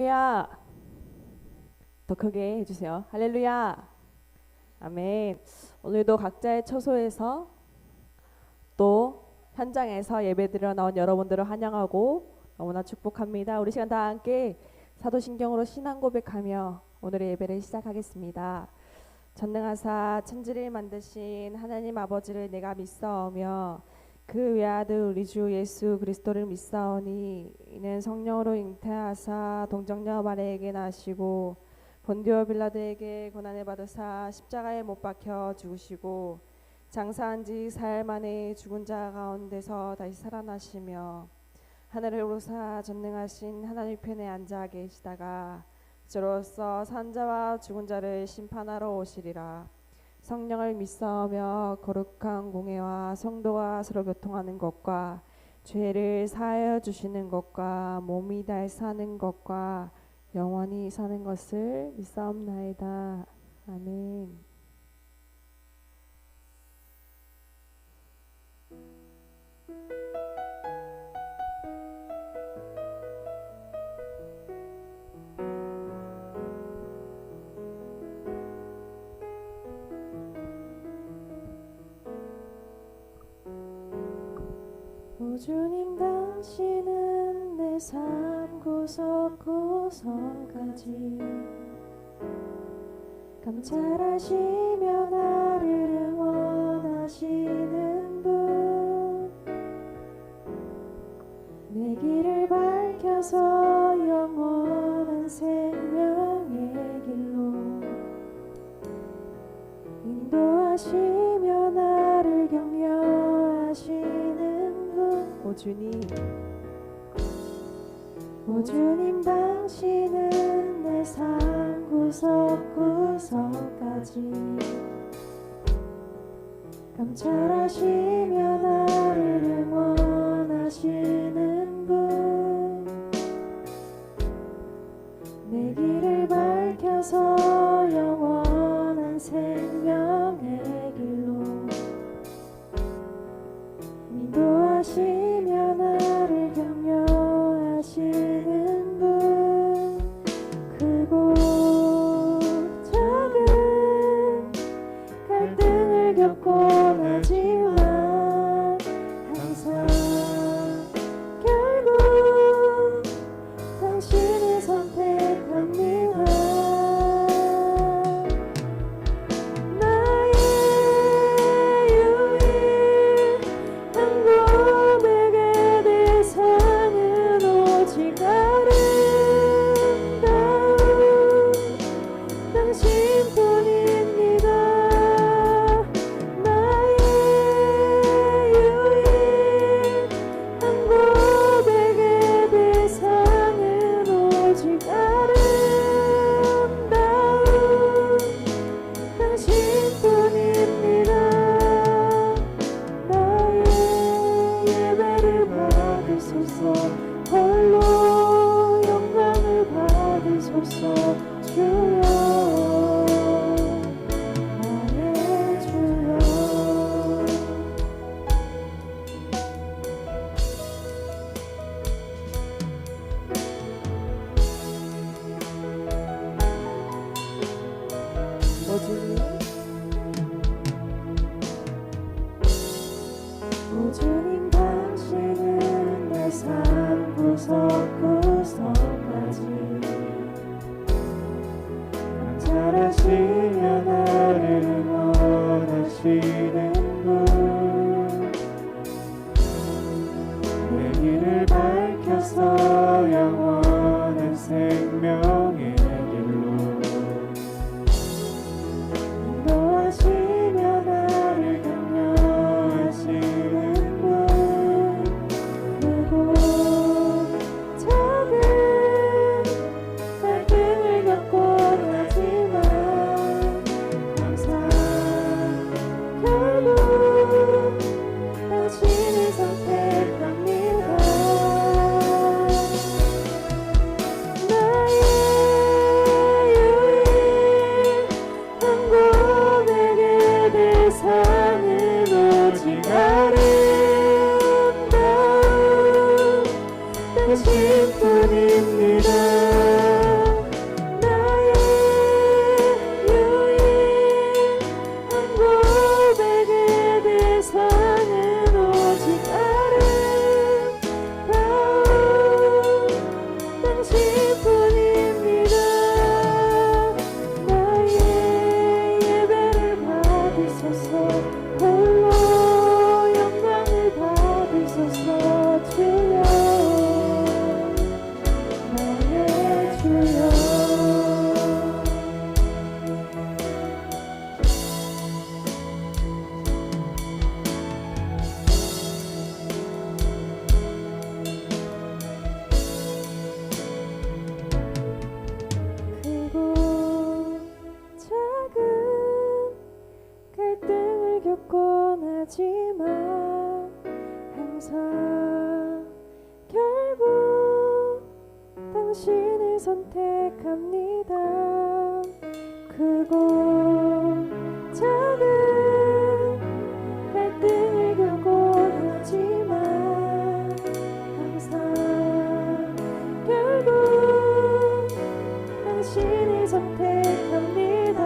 할렐루야. 더 크게 해주세요. 할렐루야. 아멘. 오늘도 각자의 처소에서 또 현장에서 예배드려 나온 여러분들을 환영하고 너무나 축복합니다. 우리 시간 다 함께 사도신경으로 신앙 고백하며 오늘의 예배를 시작하겠습니다. 전능하사 천지를 만드신 하나님 아버지를 내가 믿사오며 그 외아들 우리 주 예수 그리스도를 믿사오니 이는 성령으로 잉태하사 동정녀 마리아에게 나시고 본디오 빌라도에게 고난을 받으사 십자가에 못 박혀 죽으시고 장사한 지 사흘 만에 죽은 자 가운데서 다시 살아나시며 하늘을 오르사 전능하신 하나님 편에 앉아 계시다가 저로서 산자와 죽은 자를 심판하러 오시리라. 성령을 믿사오며 거룩한 공회와 성도가 서로 교통하는 것과 죄를 사하여 주시는 것과 몸이 달 사는 것과 영원히 사는 것을 믿사옵나이다. 아멘. 오 주님 당신은 내 삶 구석구석까지 감찰하시며 나를 응원하시는 분 내 길을 밝혀서 영원한 생명의 길로 인도하시며 나를 격려하시는 오 주님, 오 주님 당신은 내 삶 구석구석까지 감찰하시며 나를 응원하시는 분 내 길을 밝혀서 영원한 생명의 길로 인도하시며 나를 격려하시는 분 크고 작은 갈등을 겪곤 하지만 항상 결국 당신을 선택합니다. 홀로 영광을 받으소서 주여 나의 주여 오 주님 당신은 내 삶 구석구석까지 감찰하시며 나를 응원하시는 분 내 길을 밝혀서 영원한 생명의 길로 인도하시며 나를 격려하시는 선택합니다. 나의 선택합니다. 크고 작은 갈등을 겪고하지만 항상 결국 당신을 선택합니다.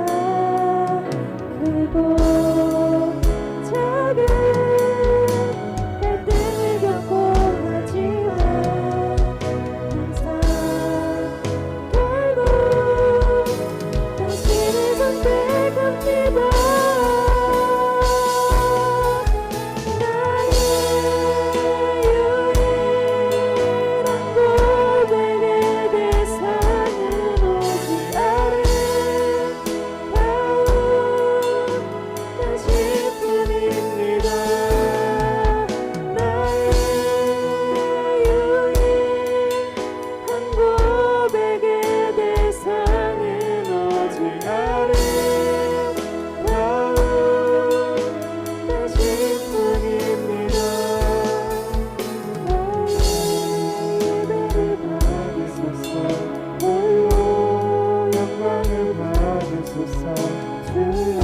크고 작은 갈등을 겪고하지만 항상 결국 당신을 선택합니다. 나의 유일한 고백의 대상은 오직 아름다운 당신뿐입니다. 나의 유일한 고백의 대상은 오직 아름다운 당신뿐입니다. 나의 예배를 받으소서. 홀로 영광을 받으소서. 주여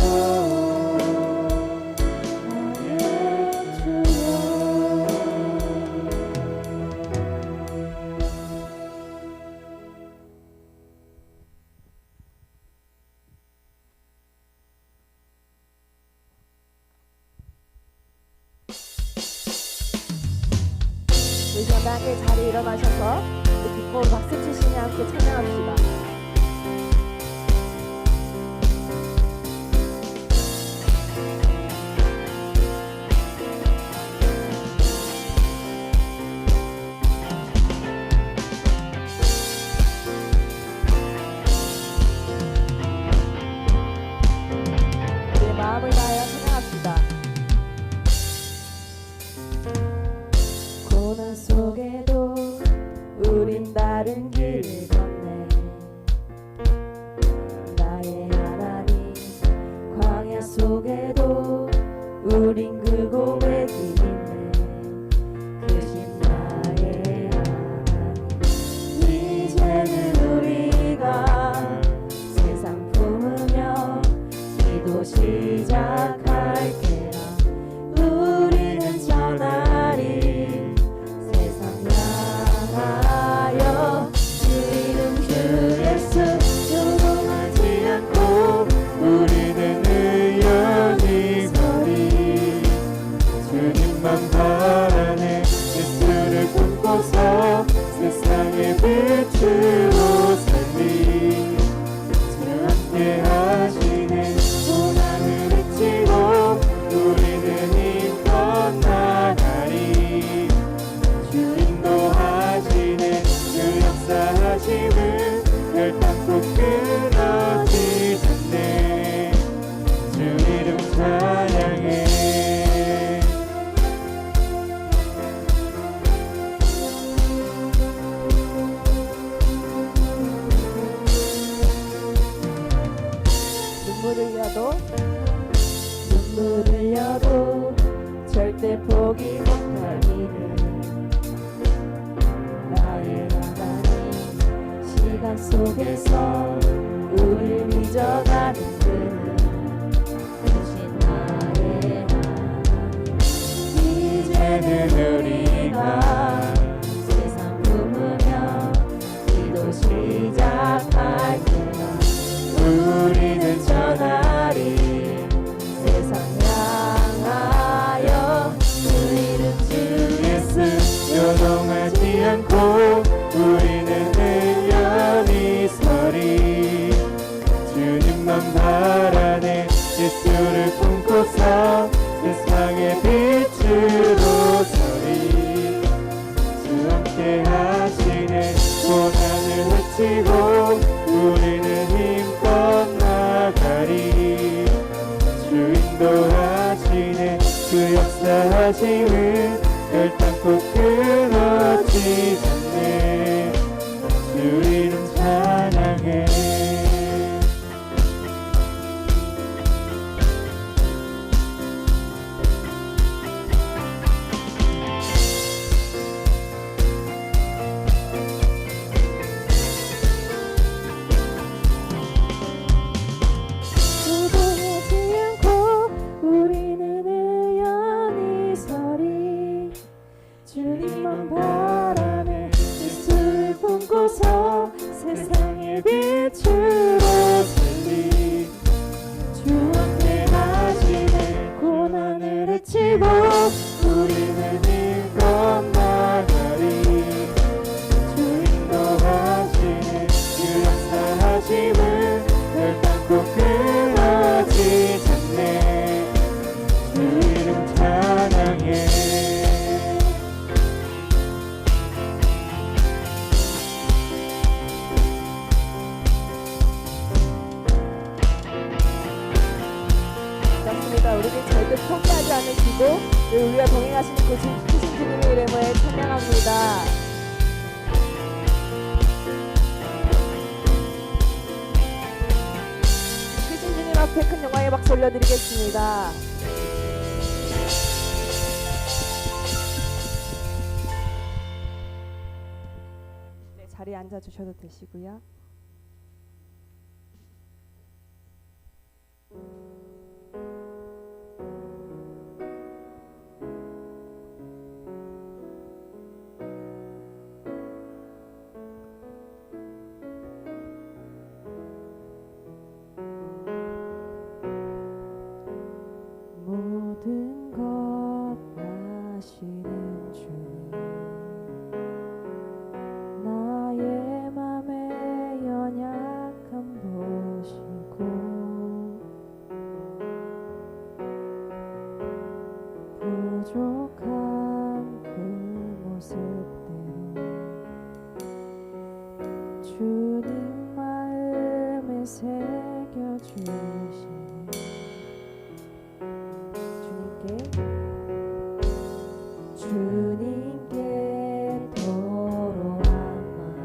나의 주여. 우리 전당의 자리에 일어나셔서 우리 기쁨으로 박수 치시며 함께 찬양합시다. 우리의 마음을 다하여 찬양합시다. 고난 속에도 우린 다른 길을 걷네. 나의 하나님 광야 속에도 우린 그 고백이 있네. 크신 나의 하나님 이제는 우리가 세상 품으며 기도 시작할 때라. 우리는 전하리 세상 향하여 주 이름 주 예수 조롱하지 않고 우리는 의연히 서리. 주님만 바라네 예수를 품고서 세상의 빛으로 살리. 주 함께 하시네 고난을 헤치고 우리는 힘껏 나가리. 주 인도하시네 그 역사하심은 결단코 끊어지지 않네. 주 이름 찬양해. 눈물 흘려도 절대 포기 못할 이름. 나의 하나님 시간 속에서 우릴 빚어가는 그는 크신 나의 하나님. 이제는 우리가 세상 품으며 기도 시작할 때가 우리는 전하리 세상 향하여 주 이름 주 예수 요동하지 않고 우리는 의연히 서리. 주님만 바라네 예수를 품고서 세상의 빛으로 서리. 주 함께 하시네 고난을 헤치고 우리는 힘껏 나가리. 주 인도하시네 그 역사하심은 결단코 끊어지지 않네. 주 이름 찬양해. 세상의 빛으로 살리 주 앞에 하시네 고난을 헤치고 우리는 이것만 하리 주 인도하시네 주 역사하심을 결단코 끊어지지 않네 주 이름 찬양해 우리는 절대 포기하지 않을 기도 우리가 동행하시는 크신 주님의 이름을 찬양합니다. 크신 주님 앞에 큰 영광의 박수 올려드리겠습니다. 네, 자리에 앉아주셔도 되시고요. 모든 것 아시는 주님 나의 맘의 연약함 보시고 부족한 그 모습대로 주님 마음에 새겨주시네 주님께 도로한 마음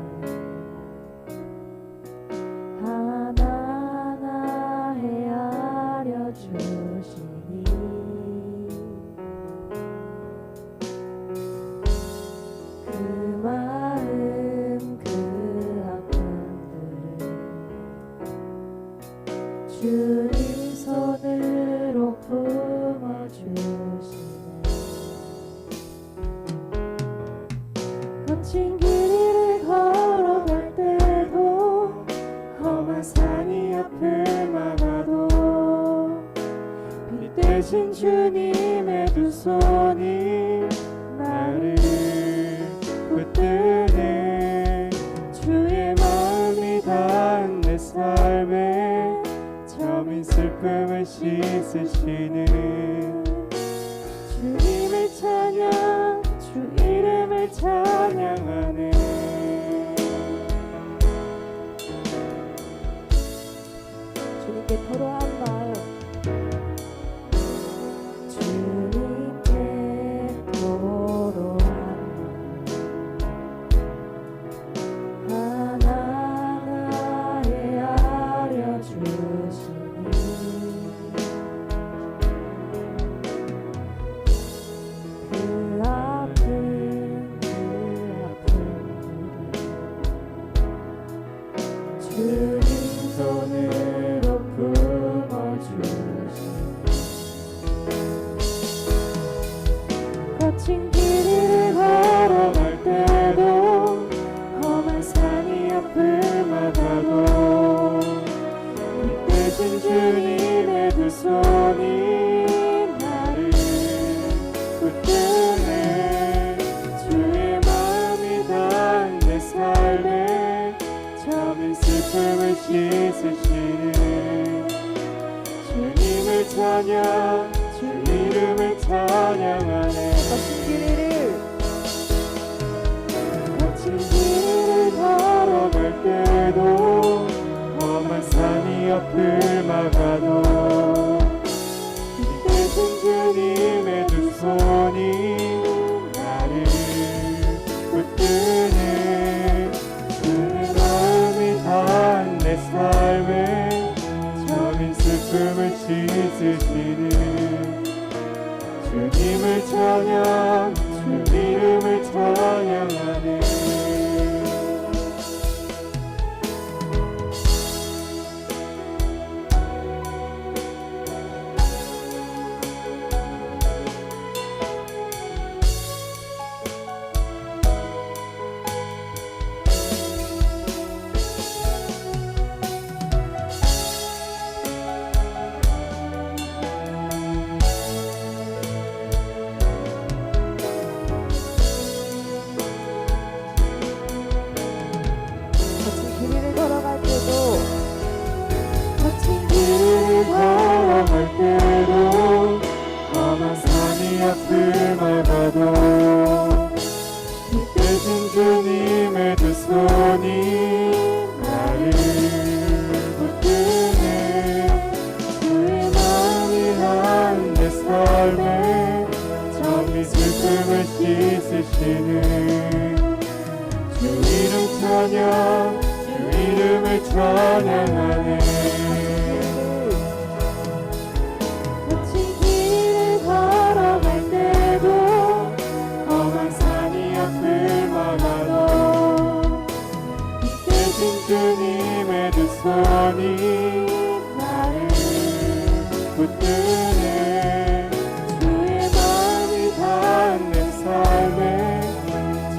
하나하나 헤아려 주시니 그 마음 그 아픔들을 주님 손으로 품어주시니 거친 길을 걸어갈 때도 험한 산이 앞을 막아도 빛 대신 주님의 두 손이 나를 붙드네 주의 마음이 닿은 내 삶에 저민 슬픔을 씻으시는 주님을 찬양 주 이름을 찬양하네 주님께 토로한 마음 주님께 토로한 마음 하나하나 헤아려 주시니 그 아픔들을 주님 손으로 품어주시니 거친 길을 걸어갈 때도 험한 산이 앞을 막아도 빛 대신 주님의 두 손이 나를 붙드네 주의 마음이 닿은 내 삶에 저민 슬픔을 씻으시는 주님을 찬양 주 이름을 찬양하네 거친 길을 걸어갈 때도 험한 산이 앞을 막아도 빛 대신 주님의 두 손이 나를 붙드네 주의 마음이 닿은 내 삶에 저민 슬픔을 씻으시는 주님을 찬양 주 이름을 찬양하네 걸어갈 때도 험한 산이 앞을 막아도 빛대신 주님의 두 손이 나를 붙드네. 주의 마음이 한 내 삶에 정리 슬픔을 씻으시는 주 이름 찬양, 주 이름을 찬양하네. 거친 길을 걸어갈 때도 험한 산이 앞을 막아도 빛대신 주님의 두 손이 나를 붙드네. 주의 마음이 닿은 내 삶에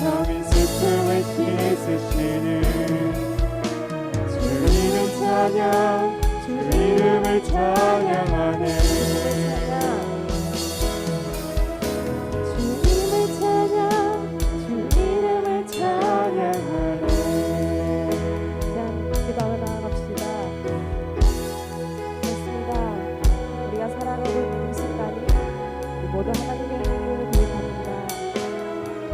정인 슬픔을 씻으시는 주 이름 찬양, 주 이름을 찬양하네. 주님을 찬양, 주 이름을 찬양하네. 기도하며 나아갑시다. 그렇습니다. 우리가 살아가고 있는 이 순간이 모두 하나님의 이름으로 고백합니다.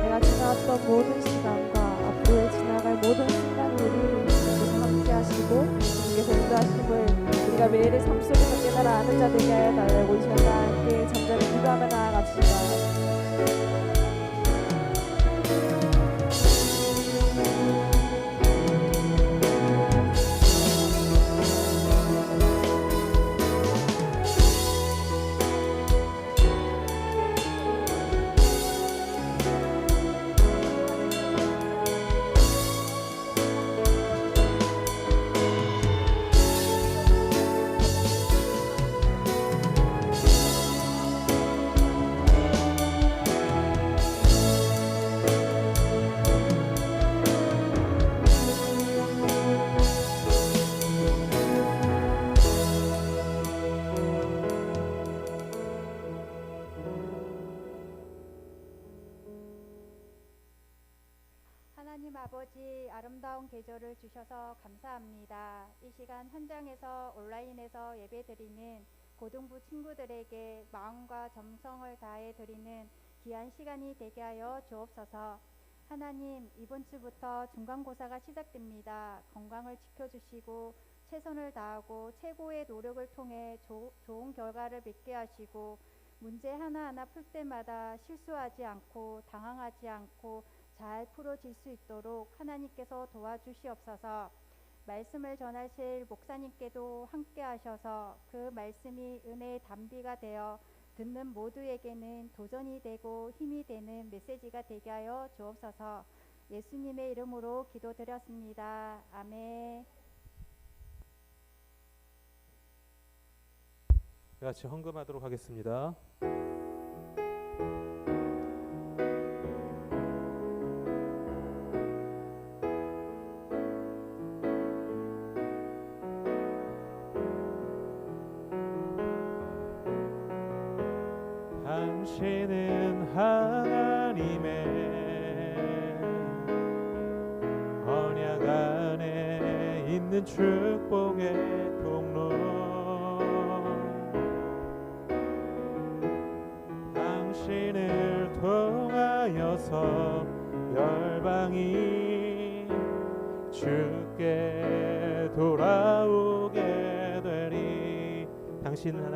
내가 지나왔던 모든 시간과 앞으로 지나갈 모든 순간들이 주께서 함께 하시고 주께서 인도하심을 우리가 매일의 삶 속에서 깨달아 아는 자 되게 하여 달라고 이 시간 다 함께 잠잠히 기도하며 나아갑시다. 하나님 아버지, 아름다운 계절을 주셔서 감사합니다. 이 시간 현장에서 온라인에서 예배드리는 고등부 친구들에게 마음과 정성을 다해 드리는 귀한 시간이 되게 하여 주옵소서. 하나님, 이번 주부터 중간고사가 시작됩니다. 건강을 지켜주시고 최선을 다하고 최고의 노력을 통해 좋은 결과를 맺게 하시고 문제 하나하나 풀 때마다 실수하지 않고 당황하지 않고 잘 풀어질 수 있도록 하나님께서 도와주시옵소서. 말씀을 전하실 목사님께도 함께 하셔서 그 말씀이 은혜의 담비가 되어 듣는 모두에게는 도전이 되고 힘이 되는 메시지가 되게 하여 주옵소서. 예수님의 이름으로 기도드렸습니다. 아멘. 같이 헌금하도록 하겠습니다. 당신은 하나님의 언약 안에 있는 축복의 통로, 당신을 통하여서 열방이 주께 돌아오게 되리. 당신은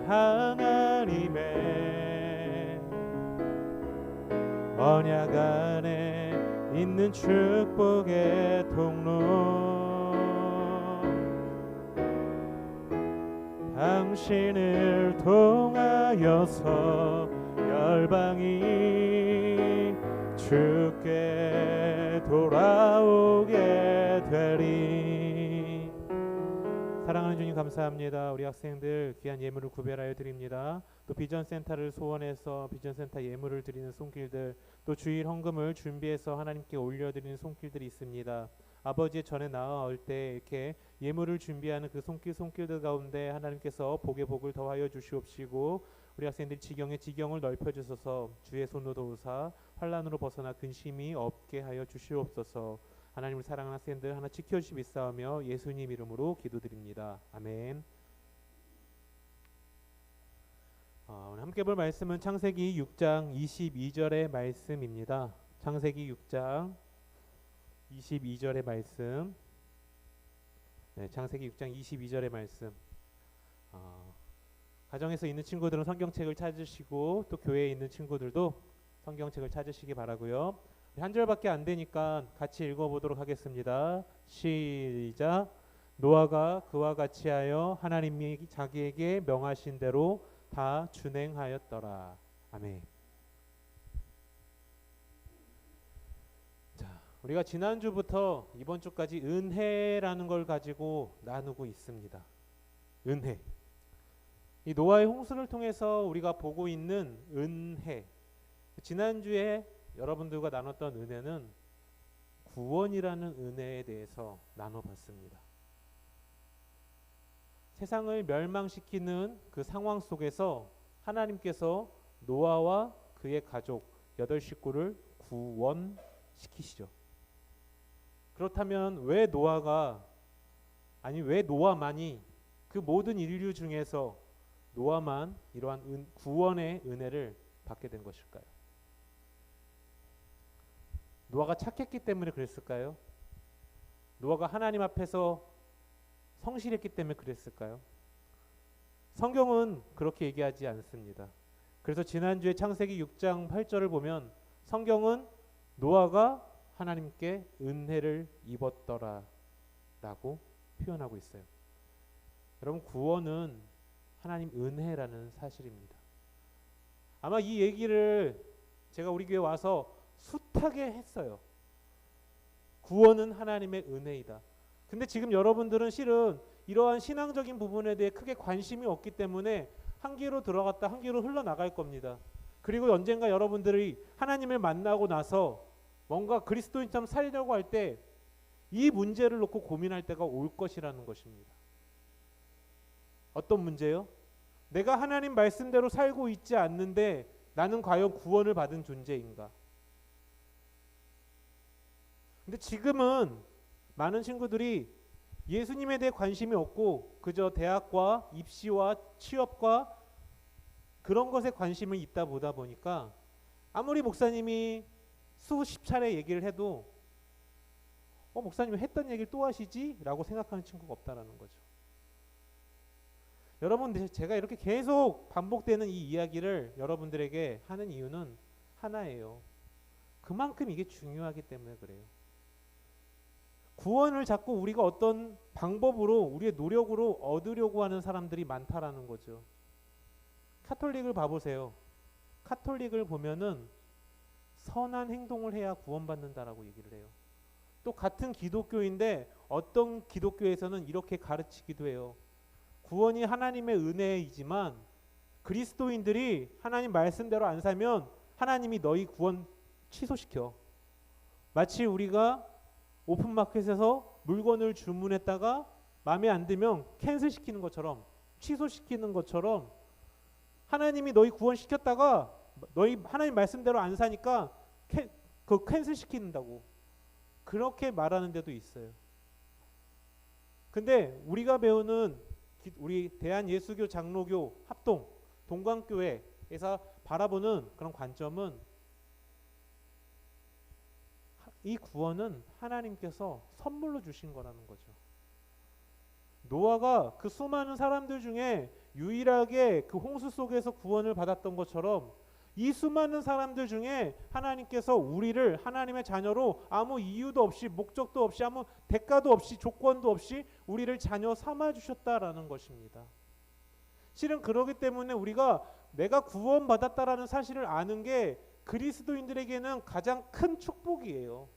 하나님의 언약 안에 있는 축복의 통로, 당신을 통하여서 열방이 주께 돌아오게 되리. 사랑하는 주님 감사합니다. 우리 학생들 귀한 예물을 구별하여 드립니다. 또 비전센터를 소원해서 비전센터 예물을 드리는 손길들, 또 주일 헌금을 준비해서 하나님께 올려드리는 손길들이 있습니다. 아버지의 전에 나아올 때 이렇게 예물을 준비하는 그 손길들 가운데 하나님께서 복에 복을 더하여 주시옵시고, 우리 학생들 지경에 지경을 넓혀주셔서 주의 손으로 도우사 환난으로 벗어나 근심이 없게 하여 주시옵소서. 하나님을 사랑하는 학생들 하나 지켜주시 믿사오며 예수님 이름으로 기도드립니다. 아멘. 오늘 함께 볼 말씀은 창세기 6장 22절의 말씀입니다. 창세기 6장 22절의 말씀. 네, 창세기 6장 22절의 말씀. 가정에서 있는 친구들은 성경책을 찾으시고 또 교회에 있는 친구들도 성경책을 찾으시기 바라고요. 한 절밖에 안 되니까 같이 읽어보도록 하겠습니다. 시작. 노아가 그와 같이 하여 하나님이 자기에게 명하신 대로 다 준행하였더라. 아멘. 자, 우리가 지난주부터 이번 주까지 은혜라는 걸 가지고 나누고 있습니다. 은혜. 이 노아의 홍수를 통해서 우리가 보고 있는 은혜. 지난주에 여러분들과 나눴던 은혜는 구원이라는 은혜에 대해서 나눠봤습니다. 세상을 멸망시키는 그 상황 속에서 하나님께서 노아와 그의 가족 8식구를 구원시키시죠. 그렇다면 왜 노아만이 그 모든 인류 중에서 노아만 이러한 구원의 은혜를 받게 된 것일까요? 노아가 착했기 때문에 그랬을까요? 노아가 하나님 앞에서 성실했기 때문에 그랬을까요? 성경은 그렇게 얘기하지 않습니다. 그래서 지난주에 창세기 6장 8절을 보면 성경은 노아가 하나님께 은혜를 입었더라 라고 표현하고 있어요. 여러분, 구원은 하나님 은혜라는 사실입니다. 아마 이 얘기를 제가 우리 교회 와서 숱하게 했어요. 구원은 하나님의 은혜이다. 근데 지금 여러분들은 실은 이러한 신앙적인 부분에 대해 크게 관심이 없기 때문에 한 귀로 들어갔다 한 귀로 흘러나갈 겁니다. 그리고 언젠가 여러분들이 하나님을 만나고 나서 뭔가 그리스도인처럼 살려고 할 때 이 문제를 놓고 고민할 때가 올 것이라는 것입니다. 어떤 문제요? 내가 하나님 말씀대로 살고 있지 않는데 나는 과연 구원을 받은 존재인가? 근데 지금은 많은 친구들이 예수님에 대해 관심이 없고 그저 대학과 입시와 취업과 그런 것에 관심이 있다 보다 보니까 아무리 목사님이 수십 차례 얘기를 해도 목사님이 했던 얘기를 또 하시지? 라고 생각하는 친구가 없다라는 거죠. 여러분, 제가 이렇게 계속 반복되는 이 이야기를 여러분들에게 하는 이유는 하나예요. 그만큼 이게 중요하기 때문에 그래요. 구원을 자꾸 우리가 어떤 방법으로 우리의 노력으로 얻으려고 하는 사람들이 많다라는 거죠. 카톨릭을 봐보세요. 카톨릭을 보면은 선한 행동을 해야 구원받는다라고 얘기를 해요. 또 같은 기독교인데 어떤 기독교에서는 이렇게 가르치기도 해요. 구원이 하나님의 은혜이지만 그리스도인들이 하나님 말씀대로 안 살면 하나님이 너희 구원 취소시켜. 마치 우리가 오픈마켓에서 물건을 주문했다가 마음에 안 들면 캔슬시키는 것처럼, 취소시키는 것처럼 하나님이 너희 구원시켰다가 너희 하나님 말씀대로 안 사니까 그 캔슬시킨다고 그렇게 말하는 데도 있어요. 근데 우리가 배우는 우리 대한예수교 장로교 합동 동광교회에서 바라보는 그런 관점은 이 구원은 하나님께서 선물로 주신 거라는 거죠. 노아가 그 수많은 사람들 중에 유일하게 그 홍수 속에서 구원을 받았던 것처럼 이 수많은 사람들 중에 하나님께서 우리를 하나님의 자녀로 아무 이유도 없이 목적도 없이 아무 대가도 없이 조건도 없이 우리를 자녀 삼아 주셨다라는 것입니다. 실은 그러기 때문에 우리가 내가 구원받았다라는 사실을 아는 게 그리스도인들에게는 가장 큰 축복이에요.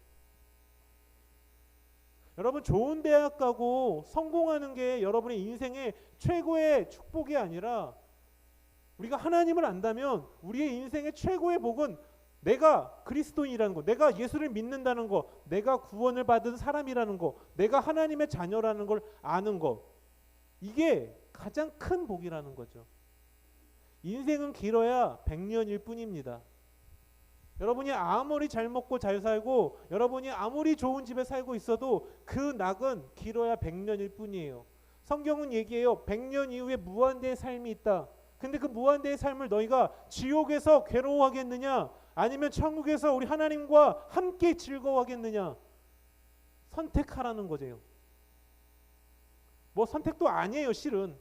여러분, 좋은 대학 가고 성공하는 게 여러분의 인생의 최고의 축복이 아니라 우리가 하나님을 안다면 우리의 인생의 최고의 복은 내가 그리스도인이라는 거, 내가 예수를 믿는다는 거, 내가 구원을 받은 사람이라는 거, 내가 하나님의 자녀라는 걸 아는 거, 이게 가장 큰 복이라는 거죠. 인생은 길어야 100년일 뿐입니다. 여러분이 아무리 잘 먹고 잘 살고 여러분이 아무리 좋은 집에 살고 있어도 그 낙은 길어야 100년일 뿐이에요. 성경은 얘기해요. 100년 이후에 무한대의 삶이 있다. 근데 그 무한대의 삶을 너희가 지옥에서 괴로워하겠느냐 아니면 천국에서 우리 하나님과 함께 즐거워하겠느냐, 선택하라는 거죠. 뭐 선택도 아니에요 실은.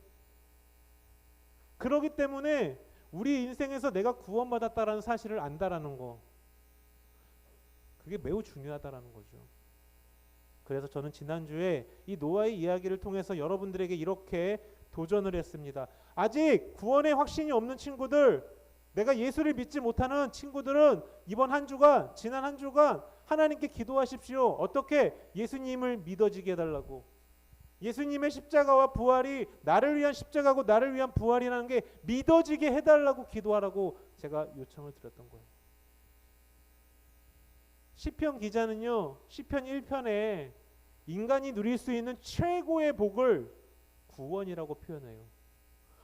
그렇기 때문에 우리 인생에서 내가 구원받았다라는 사실을 안다라는 거, 그게 매우 중요하다라는 거죠. 그래서 저는 지난주에 이 노아의 이야기를 통해서 여러분들에게 이렇게 도전을 했습니다. 아직 구원의 확신이 없는 친구들, 내가 예수를 믿지 못하는 친구들은 이번 한 주간, 지난 한 주간 하나님께 기도하십시오. 어떻게? 예수님을 믿어지게 해달라고. 예수님의 십자가와 부활이 나를 위한 십자가고 나를 위한 부활이라는 게 믿어지게 해달라고 기도하라고 제가 요청을 드렸던 거예요. 시편 기자는요, 시편 1편에 인간이 누릴 수 있는 최고의 복을 구원이라고 표현해요.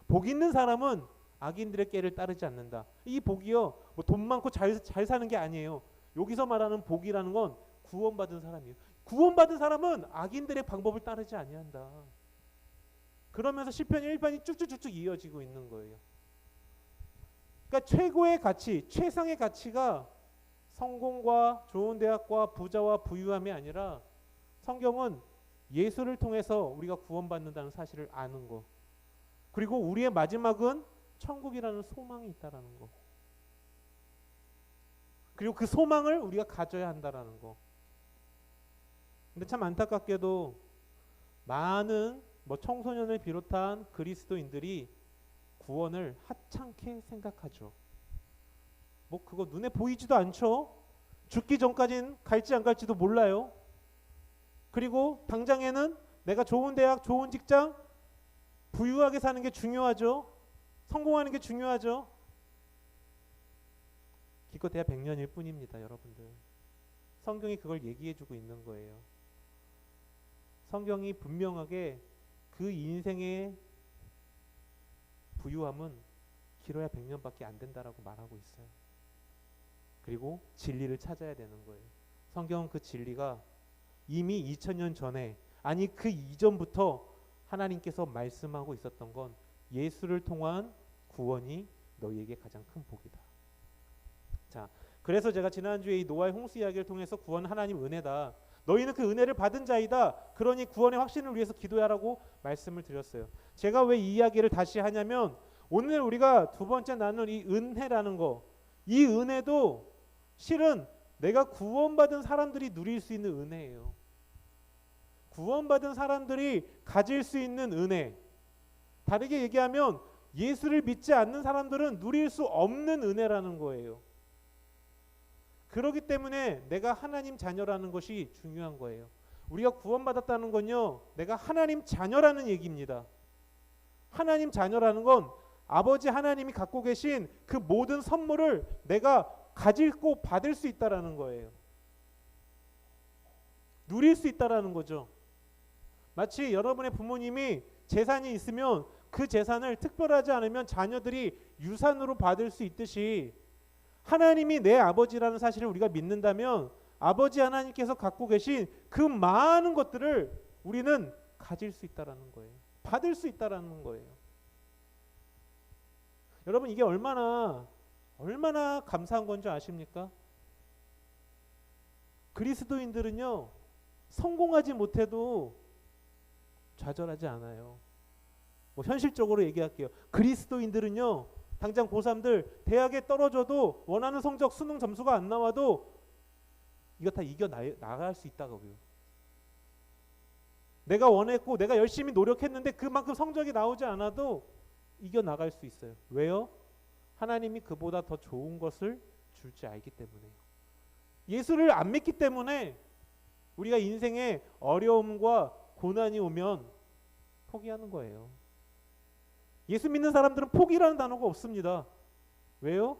복 있는 사람은 악인들의 꾀를 따르지 않는다. 이 복이요, 뭐 돈 많고 잘 사는 게 아니에요. 여기서 말하는 복이라는 건 구원받은 사람이에요. 구원받은 사람은 악인들의 방법을 따르지 아니한다. 그러면서 시편 1편이 쭉쭉쭉쭉 이어지고 있는 거예요. 그러니까 최고의 가치, 최상의 가치가 성공과 좋은 대학과 부자와 부유함이 아니라 성경은 예수를 통해서 우리가 구원받는다는 사실을 아는 거, 그리고 우리의 마지막은 천국이라는 소망이 있다라는 거, 그리고 그 소망을 우리가 가져야 한다라는 거. 근데 참 안타깝게도 많은 청소년을 비롯한 그리스도인들이 구원을 하찮게 생각하죠. 그거 눈에 보이지도 않죠. 죽기 전까지는 갈지 안 갈지도 몰라요. 그리고 당장에는 내가 좋은 대학, 좋은 직장, 부유하게 사는 게 중요하죠. 성공하는 게 중요하죠. 기껏해야 100년일 뿐입니다, 여러분들. 성경이 그걸 얘기해주고 있는 거예요. 성경이 분명하게 그 인생의 부유함은 길어야 100년밖에 안 된다라고 말하고 있어요. 그리고 진리를 찾아야 되는 거예요. 성경은 그 진리가 이미 2000년 전에, 아니 그 이전부터 하나님께서 말씀하고 있었던 건 예수를 통한 구원이 너희에게 가장 큰 복이다. 자, 그래서 제가 지난주에 이 노아의 홍수 이야기를 통해서 구원은 하나님 은혜다. 너희는 그 은혜를 받은 자이다. 그러니 구원의 확신을 위해서 기도하라고 말씀을 드렸어요. 제가 왜 이 이야기를 다시 하냐면 오늘 우리가 두 번째 나눌 이 은혜라는 거, 이 은혜도 실은 내가 구원받은 사람들이 누릴 수 있는 은혜예요. 구원받은 사람들이 가질 수 있는 은혜. 다르게 얘기하면 예수를 믿지 않는 사람들은 누릴 수 없는 은혜라는 거예요. 그렇기 때문에 내가 하나님 자녀라는 것이 중요한 거예요. 우리가 구원받았다는 건요, 내가 하나님 자녀라는 얘기입니다. 하나님 자녀라는 건 아버지 하나님이 갖고 계신 그 모든 선물을 내가 가지고 받을 수 있다라는 거예요. 누릴 수 있다라는 거죠. 마치 여러분의 부모님이 재산이 있으면 그 재산을 특별하지 않으면 자녀들이 유산으로 받을 수 있듯이 하나님이 내 아버지라는 사실을 우리가 믿는다면 아버지 하나님께서 갖고 계신 그 많은 것들을 우리는 가질 수 있다라는 거예요. 받을 수 있다라는 거예요. 여러분, 이게 얼마나 감사한 건지 아십니까? 그리스도인들은요, 성공하지 못해도 좌절하지 않아요. 현실적으로 얘기할게요. 그리스도인들은요, 당장 고3들 대학에 떨어져도 원하는 성적 수능 점수가 안 나와도 이거 다 이겨 나갈 수 있다고요. 내가 원했고 내가 열심히 노력했는데 그만큼 성적이 나오지 않아도 이겨 나갈 수 있어요. 왜요? 하나님이 그보다 더 좋은 것을 줄지 알기 때문에요. 예수를 안 믿기 때문에 우리가 인생에 어려움과 고난이 오면 포기하는 거예요. 예수 믿는 사람들은 포기라는 단어가 없습니다. 왜요?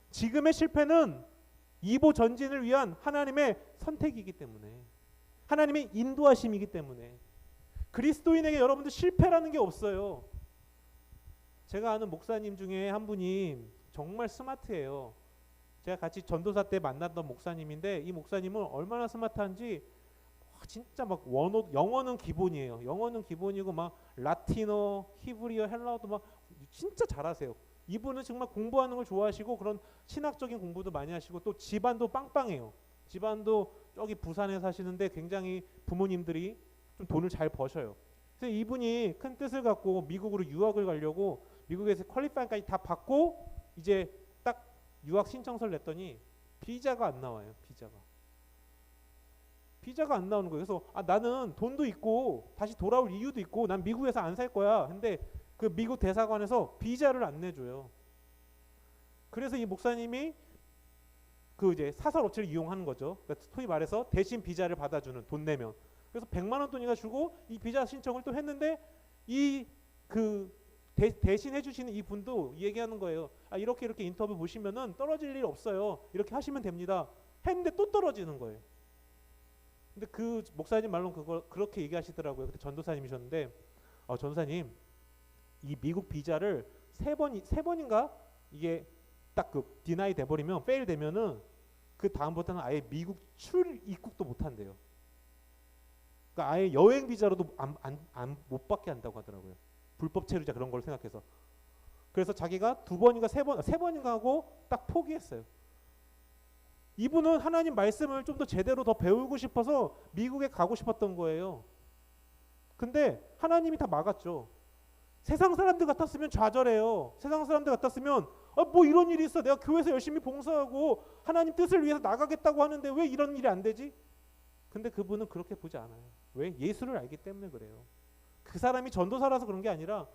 지금의 실패는 이보 전진을 위한 하나님의 선택이기 때문에, 하나님의 인도하심이기 때문에. 그리스도인에게 여러분들 실패라는 게 없어요. 제가 아는 목사님 중에 한 분이 정말 스마트해요. 제가 같이 전도사 때 만났던 목사님인데 이 목사님은 얼마나 스마트한지 진짜 막 영어는 기본이에요. 영어는 기본이고 막 라틴어, 히브리어, 헬라어도 막 진짜 잘하세요. 이분은 정말 공부하는 걸 좋아하시고 그런 신학적인 공부도 많이 하시고 또 집안도 빵빵해요. 집안도 저기 부산에 사시는데 굉장히 부모님들이 좀 돈을 잘 버셔요. 그래서 이분이 큰 뜻을 갖고 미국으로 유학을 가려고 미국에서 퀄리파이까지 다 받고 이제 딱 유학 신청서를 냈더니 비자가 안 나와요. 비자가 안 나오는 거예요. 그래서 나는 돈도 있고 다시 돌아올 이유도 있고 난 미국에서 안 살 거야. 근데 그 미국 대사관에서 비자를 안 내줘요. 그래서 이 목사님이 그 이제 사설 업체를 이용하는 거죠. 그러니까 소위 말해서 대신 비자를 받아주는 돈 내면. 그래서 100만 원 돈이가 주고 이 비자 신청을 또 했는데 이 그 대신 해주시는 이 분도 얘기하는 거예요. 이렇게 인터뷰 보시면은 떨어질 일 없어요. 이렇게 하시면 됩니다. 했는데 또 떨어지는 거예요. 근데 그 목사님 말로는 그걸 그렇게 얘기하시더라고요. 그때 전도사님이셨는데 전도사님 이 미국 비자를 세 번인가 이게 딱 그 디나이 돼버리면 페일 되면은 그 다음부터는 아예 미국 입국도 못 한대요. 그러니까 아예 여행 비자로도 못 받게 한다고 하더라고요. 불법 체류자 그런 걸 생각해서. 그래서 자기가 세 번인가 하고 딱 포기했어요. 이분은 하나님 말씀을 좀 더 제대로 더 배우고 싶어서 미국에 가고 싶었던 거예요. 근데 하나님이 다 막았죠. 세상 사람들 같았으면 좌절해요. 세상 사람들 같았으면 뭐 이런 일이 있어. 내가 교회에서 열심히 봉사하고 하나님 뜻을 위해서 나가겠다고 하는데 왜 이런 일이 안 되지? 근데 그분은 그렇게 보지 않아요. 왜? 예수를 알기 때문에 그래요. 그 사람이 전도사라서 그런 게 아니라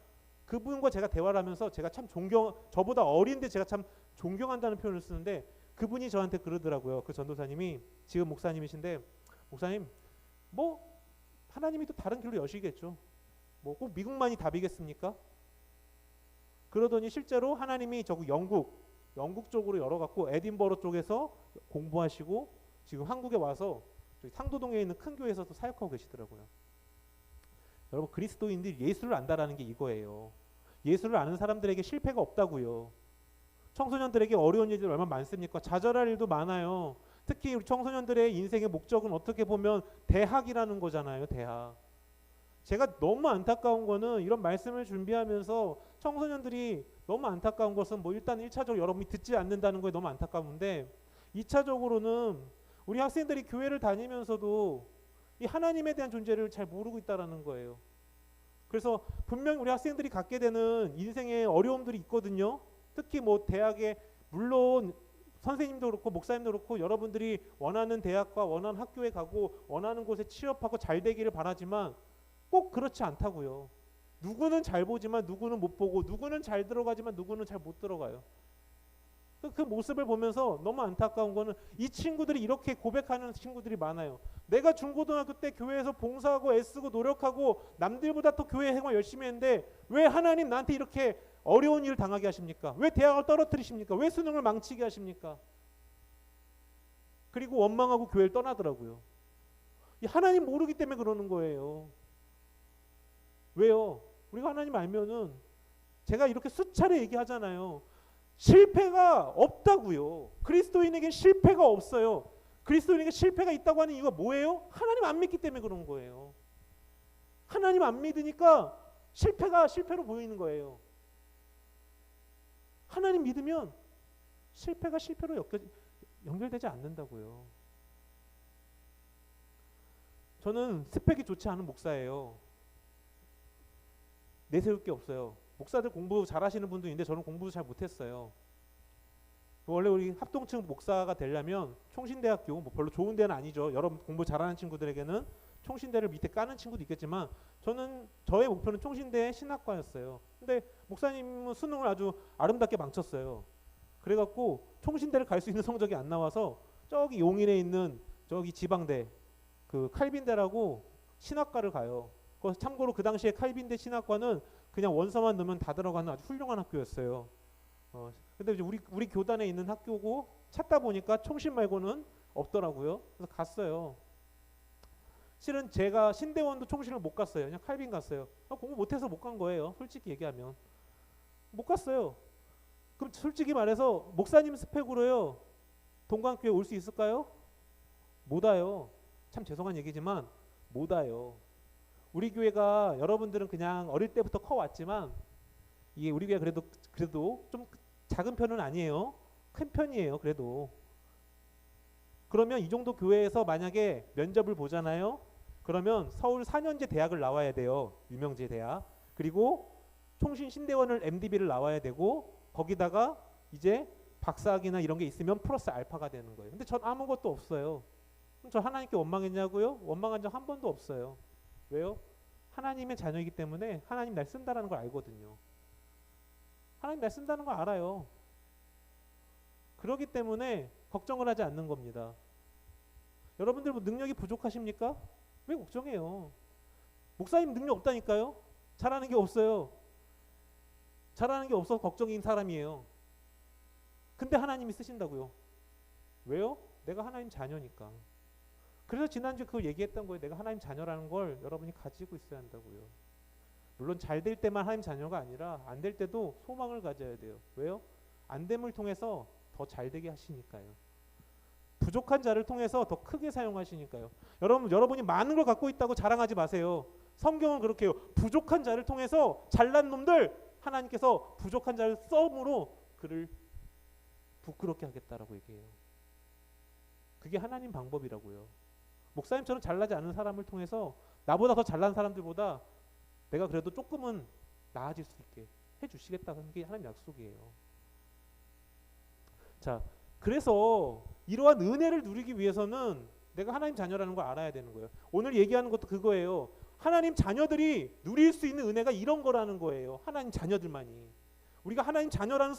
그분과 제가 대화를 하면서 제가 참 저보다 어린데 제가 참 존경한다는 표현을 쓰는데 그분이 저한테 그러더라고요. 그 전도사님이 지금 목사님이신데 목사님 뭐 하나님이 또 다른 길로 여시겠죠. 뭐 꼭 미국만이 답이겠습니까? 그러더니 실제로 하나님이 영국 쪽으로 열어갖고 에딘버러 쪽에서 공부하시고 지금 한국에 와서 상도동에 있는 큰 교회에서도 사역하고 계시더라고요. 여러분 그리스도인들이 예수를 안다라는 게 이거예요. 예수를 아는 사람들에게 실패가 없다고요. 청소년들에게 어려운 일이 얼마나 많습니까? 좌절할 일도 많아요. 특히 우리 청소년들의 인생의 목적은 어떻게 보면 대학이라는 거잖아요. 대학. 제가 너무 안타까운 거는 이런 말씀을 준비하면서 청소년들이 너무 안타까운 것은 뭐 일단 1차적으로 여러분이 듣지 않는다는 거에 너무 안타까운데 2차적으로는 우리 학생들이 교회를 다니면서도 이 하나님에 대한 존재를 잘 모르고 있다라는 거예요. 그래서 분명히 우리 학생들이 갖게 되는 인생의 어려움들이 있거든요. 특히 뭐 대학에 물론 선생님도 그렇고 목사님도 그렇고 여러분들이 원하는 대학과 원하는 학교에 가고 원하는 곳에 취업하고 잘 되기를 바라지만 꼭 그렇지 않다고요. 누구는 잘 보지만 누구는 못 보고 누구는 잘 들어가지만 누구는 잘 못 들어가요. 그 모습을 보면서 너무 안타까운 거는 이 친구들이 이렇게 고백하는 친구들이 많아요. 내가 중고등학교 때 교회에서 봉사하고 애쓰고 노력하고 남들보다 더 교회 생활 열심히 했는데 왜 하나님 나한테 이렇게 어려운 일을 당하게 하십니까? 왜 대학을 떨어뜨리십니까? 왜 수능을 망치게 하십니까? 그리고 원망하고 교회를 떠나더라고요. 이 하나님 모르기 때문에 그러는 거예요. 왜요? 우리가 하나님 알면은 제가 이렇게 수차례 얘기하잖아요. 실패가 없다고요. 그리스도인에게 실패가 없어요. 그리스도인에게 실패가 있다고 하는 이유가 뭐예요? 하나님 안 믿기 때문에 그런 거예요. 하나님 안 믿으니까 실패가 실패로 보이는 거예요. 하나님 믿으면 실패가 실패로 연결되지 않는다고요. 저는 스펙이 좋지 않은 목사예요. 내세울 게 없어요. 목사들 공부 잘하시는 분도 있는데 저는 공부도 잘 못했어요. 원래 우리 합동층 목사가 되려면 총신대학교 뭐 별로 좋은 데는 아니죠. 여러분 공부 잘하는 친구들에게는 총신대를 밑에 까는 친구도 있겠지만 저의 목표는 총신대 신학과였어요. 근데 목사님은 수능을 아주 아름답게 망쳤어요. 그래갖고 총신대를 갈 수 있는 성적이 안 나와서 저기 용인에 있는 저기 지방대 그 칼빈대라고 신학과를 가요. 참고로 그 당시에 칼빈대 신학과는 그냥 원서만 넣으면 다 들어가는 아주 훌륭한 학교였어요. 근데 이제 우리 교단에 있는 학교고 찾다 보니까 총신 말고는 없더라고요. 그래서 갔어요. 실은 제가 신대원도 총신을 못 갔어요. 그냥 칼빈 갔어요. 공부 못해서 못 간 거예요. 솔직히 얘기하면 못 갔어요. 그럼 솔직히 말해서 목사님 스펙으로요. 동광교회 올 수 있을까요? 못 와요. 참 죄송한 얘기지만 못 와요. 우리 교회가 여러분들은 그냥 어릴 때부터 커왔지만 이게 우리 교회가 그래도 좀 작은 편은 아니에요. 큰 편이에요. 그래도 그러면 이 정도 교회에서 만약에 면접을 보잖아요. 그러면 서울 4년제 대학을 나와야 돼요. 유명제 대학. 그리고 총신 신대원을 MDB를 나와야 되고 거기다가 이제 박사학위나 이런 게 있으면 플러스 알파가 되는 거예요. 근데 전 아무것도 없어요. 그럼 저 하나님께 원망했냐고요? 원망한 적 한 번도 없어요. 왜요? 하나님의 자녀이기 때문에 하나님 날 쓴다라는 걸 알거든요. 하나님 날 쓴다는 걸 알아요. 그렇기 때문에 걱정을 하지 않는 겁니다. 여러분들 뭐 능력이 부족하십니까? 왜 걱정해요? 목사님 능력 없다니까요? 잘하는 게 없어요. 잘하는 게 없어서 걱정인 사람이에요. 근데 하나님이 쓰신다고요. 왜요? 내가 하나님 자녀니까. 그래서 지난주에 그걸 얘기했던 거예요. 내가 하나님 자녀라는 걸 여러분이 가지고 있어야 한다고요. 물론 잘 될 때만 하나님 자녀가 아니라 안 될 때도 소망을 가져야 돼요. 왜요? 안 됨을 통해서 더 잘 되게 하시니까요. 부족한 자를 통해서 더 크게 사용하시니까요. 여러분이 많은 걸 갖고 있다고 자랑하지 마세요. 성경은 그렇게 해요. 부족한 자를 통해서 잘난 놈들 하나님께서 부족한 자를 썸으로 그를 부끄럽게 하겠다라고 얘기해요. 그게 하나님 방법이라고요. 목사님처럼 잘나지 않은 사람을 통해서 나보다 더 잘난 사람들보다 내가 그래도 조금은 나아질 수 있게 해주시겠다는 게 하나님 약속이에요. 자, 그래서 이러한 은혜를 누리기 위해서는 내가 하나님 자녀라는 걸 알아야 되는 거예요. 오늘 얘기하는 것도 그거예요. 하나님 자녀들이 누릴 수 있는 은혜가 이런 거라는 거예요. 하나님 자녀들만이. 우리가 하나님 자녀라는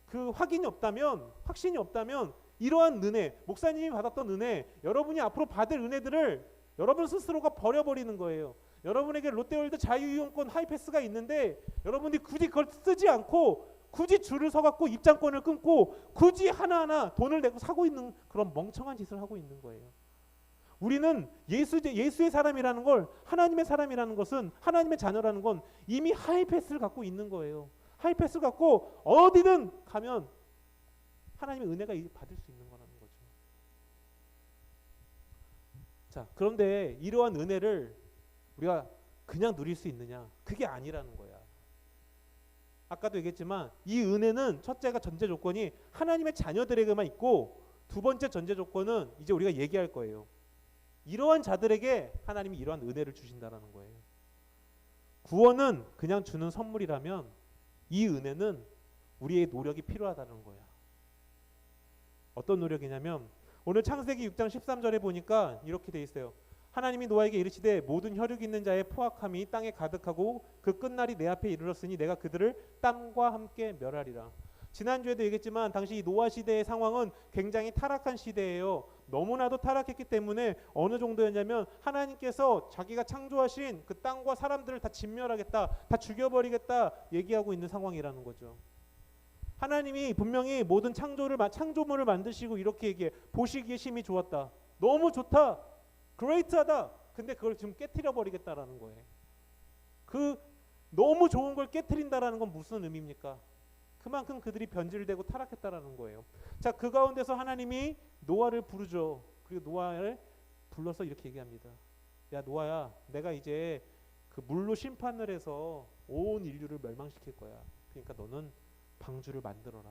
그 확인이 없다면, 확신이 없다면 이러한 은혜, 목사님이 받았던 은혜, 여러분이 앞으로 받을 은혜들을 여러분 스스로가 버려버리는 거예요. 여러분에게 롯데월드 자유이용권 하이패스가 있는데 여러분들이 굳이 그걸 쓰지 않고 굳이 줄을 서갖고 입장권을 끊고 굳이 하나하나 돈을 내고 사고 있는 그런 멍청한 짓을 하고 있는 거예요. 우리는 예수의 사람이라는 걸, 하나님의 사람이라는 것은, 하나님의 자녀라는 건 이미 하이패스를 갖고 있는 거예요. 하이패스를 갖고 어디든 가면 하나님의 은혜가 받을 수 있는 거라는 거죠. 자, 그런데 이러한 은혜를 우리가 그냥 누릴 수 있느냐? 그게 아니라는 거야. 아까도 얘기했지만 이 은혜는 첫째가 전제 조건이 하나님의 자녀들에게만 있고, 두 번째 전제 조건은 이제 우리가 얘기할 거예요. 이러한 자들에게 하나님이 이러한 은혜를 주신다라는 거예요. 구원은 그냥 주는 선물이라면 이 은혜는 우리의 노력이 필요하다는 거야. 어떤 노력이냐면 오늘 창세기 6장 13절에 보니까 이렇게 돼 있어요. 하나님이 노아에게 이르시되 모든 혈육 있는 자의 포악함이 땅에 가득하고 그 끝날이 내 앞에 이르렀으니 내가 그들을 땀과 함께 멸하리라. 지난주에도 얘기했지만 당시 이 노아 시대의 상황은 굉장히 타락한 시대예요. 너무나도 타락했기 때문에 어느 정도였냐면 하나님께서 자기가 창조하신 그 땅과 사람들을 다 진멸하겠다, 다 죽여버리겠다 얘기하고 있는 상황이라는 거죠. 하나님이 분명히 모든 창조물을 만드시고 이렇게 얘기해. 보시기에 심히 좋았다. 너무 좋다. 그레이트하다. 근데 그걸 지금 깨트려 버리겠다라는 거예요. 그 너무 좋은 걸 깨트린다라는 건 무슨 의미입니까? 그만큼 그들이 변질되고 타락했다라는 거예요. 자, 그 가운데서 하나님이 노아를 부르죠. 그리고 노아를 불러서 이렇게 얘기합니다. 야, 노아야, 내가 이제 그 물로 심판을 해서 온 인류를 멸망시킬 거야. 그러니까 너는 방주를 만들어라.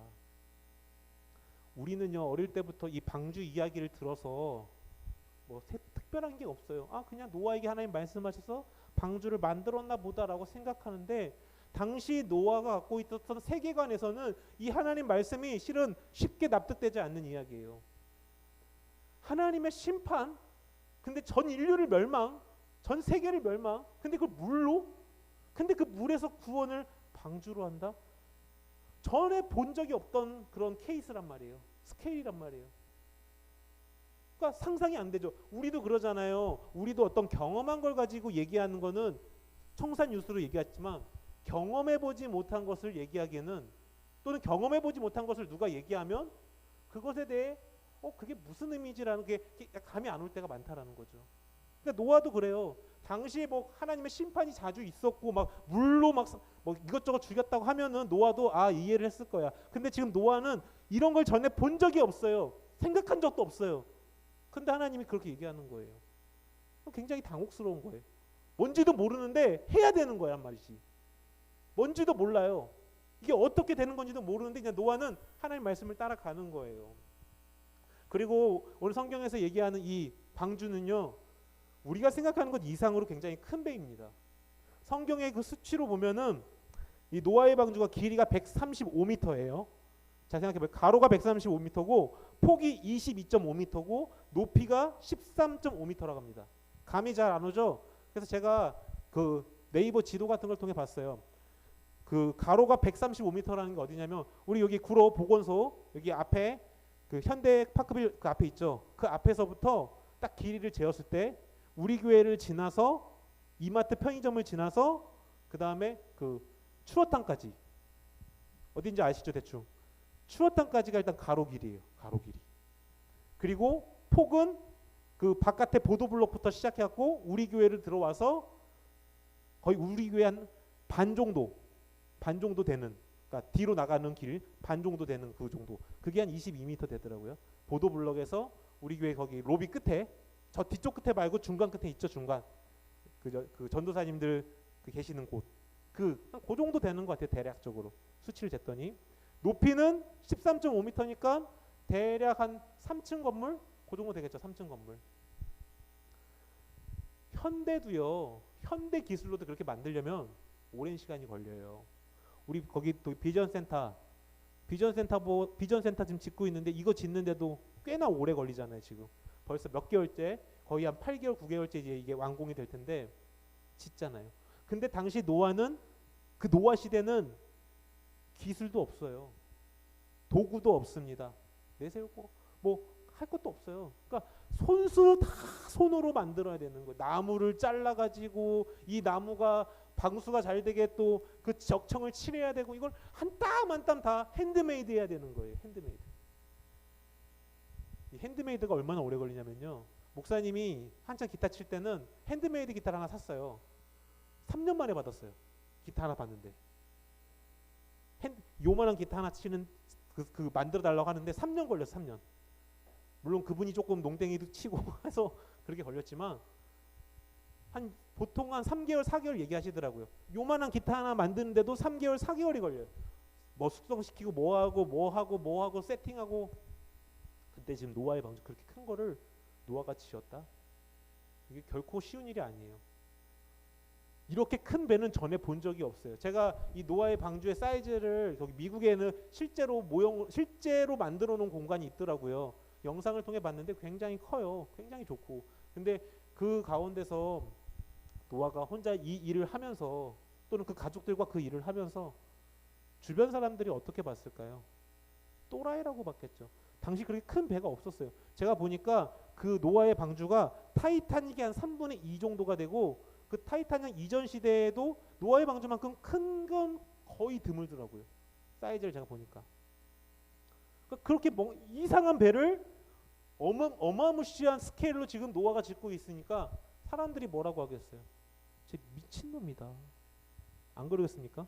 우리는요, 어릴 때부터 이 방주 이야기를 들어서 뭐 특별한 게 없어요. 아, 그냥 노아에게 하나님 말씀하셔서 방주를 만들었나 보다라고 생각하는데, 당시 노아가 갖고 있었던 세계관에서는 이 하나님 말씀이 실은 쉽게 납득되지 않는 이야기예요. 하나님의 심판, 근데 전 인류를 멸망, 전 세계를 멸망, 근데 그걸 물로? 근데 그 물에서 구원을 방주로 한다? 전에 본 적이 없던 그런 케이스란 말이에요. 스케일이란 말이에요. 그러니까 상상이 안 되죠. 우리도 그러잖아요. 우리도 어떤 경험한 걸 가지고 얘기하는 거는 청산유수로 얘기했지만, 경험해보지 못한 것을 얘기하기에는, 또는 경험해보지 못한 것을 누가 얘기하면 그것에 대해 그게 무슨 의미지라는 게 감이 안 올 때가 많다라는 거죠. 그러니까 노아도 그래요. 당시에 뭐 하나님의 심판이 자주 있었고 막 물로 막 뭐 이것저것 죽였다고 하면은 노아도 이해를 했을 거야. 근데 지금 노아는 이런 걸 전에 본 적이 없어요. 생각한 적도 없어요. 근데 하나님이 그렇게 얘기하는 거예요. 굉장히 당혹스러운 거예요. 뭔지도 모르는데 해야 되는 거란 말이지. 뭔지도 몰라요. 이게 어떻게 되는 건지도 모르는데 그냥 노아는 하나님 말씀을 따라가는 거예요. 그리고 오늘 성경에서 얘기하는 이 방주는요, 우리가 생각하는 것 이상으로 굉장히 큰 배입니다. 성경의 그 수치로 보면은 이 노아의 방주가 길이가 135m예요. 자, 생각해봐요. 가로가 135m고 폭이 22.5m고 높이가 13.5m라고 합니다. 감이 잘 안 오죠? 그래서 제가 그 네이버 지도 같은 걸 통해 봤어요. 그 가로가 135m라는 게 어디냐면 우리 여기 구로 보건소 여기 앞에 그 현대 파크빌 그 앞에 있죠. 그 앞에서부터 딱 길이를 재었을 때 우리 교회를 지나서 이마트 편의점을 지나서 그 다음에 그 추어탕까지 어딘지 아시죠 대충? 추어탕까지가 일단 가로 길이에요. 가로 길이. 그리고 폭은 그 바깥에 보도블록부터 시작해갖고 우리 교회를 들어와서 거의 우리 교회 한 반 정도 되는, 그러니까 뒤로 나가는 길 반 정도 되는 그 정도. 그게 한 22m 되더라고요. 보도블록에서 우리 교회 거기 로비 끝에 저 뒤쪽 끝에 말고 중간 끝에 있죠. 중간 그 전도사님들 그 계시는 곳. 그 정도 되는 것 같아요. 대략적으로 수치를 쟀더니 높이는 13.5m니까 대략 한 3층 건물 그 정도 되겠죠. 3층 건물. 현대도요. 현대 기술로도 그렇게 만들려면 오랜 시간이 걸려요. 우리 거기 또 비전센터 지금 짓고 있는데 이거 짓는데도 꽤나 오래 걸리잖아요. 지금 벌써 몇 개월째, 거의 한 8개월 9개월째 이제 이게 완공이 될 텐데 짓잖아요. 근데 당시 노아는 그 노아 시대는 기술도 없어요. 도구도 없습니다. 내세우고 뭐 할 것도 없어요. 그러니까 손수로 다 손으로 만들어야 되는 거예요. 나무를 잘라 가지고 이 나무가 방수가 잘 되게 또 그 적청을 칠해야 되고 이걸 한 땀 한 땀 다 핸드메이드 해야 되는 거예요. 핸드메이드. 이 핸드메이드가 얼마나 오래 걸리냐면요. 목사님이 한창 기타 칠 때는 핸드메이드 기타를 하나 샀어요. 3년 만에 받았어요. 기타 하나 받는데. 요만한 기타 하나 치는 그 만들어 달라고 하는데 3년 걸렸어. 3년. 물론 그분이 조금 농땡이도 치고 해서 그렇게 걸렸지만 보통 한 3개월 4개월 얘기하시더라고요. 요만한 기타 하나 만드는데도 3개월 4개월이 걸려요. 뭐 숙성시키고 뭐하고 세팅하고. 근데 지금 노아의 방주 그렇게 큰 거를 노아가 지었다? 이게 결코 쉬운 일이 아니에요. 이렇게 큰 배는 전에 본 적이 없어요. 제가 이 노아의 방주의 사이즈를 여기 미국에는 실제로 만들어 놓은 공간이 있더라고요. 영상을 통해 봤는데 굉장히 커요. 굉장히 좋고. 근데 그 가운데서 노아가 혼자 이 일을 하면서 또는 그 가족들과 그 일을 하면서 주변 사람들이 어떻게 봤을까요? 또라이라고 봤겠죠. 당시 그렇게 큰 배가 없었어요. 제가 보니까 그 노아의 방주가 타이타닉의 한 3분의 2 정도가 되고 그 타이타닉 이전 시대에도 노아의 방주만큼 큰 건 거의 드물더라고요. 사이즈를 제가 보니까. 그렇게 이상한 배를 어마무시한 스케일로 지금 노아가 짓고 있으니까 사람들이 뭐라고 하겠어요? 쟤 미친놈이다. 안 그러겠습니까?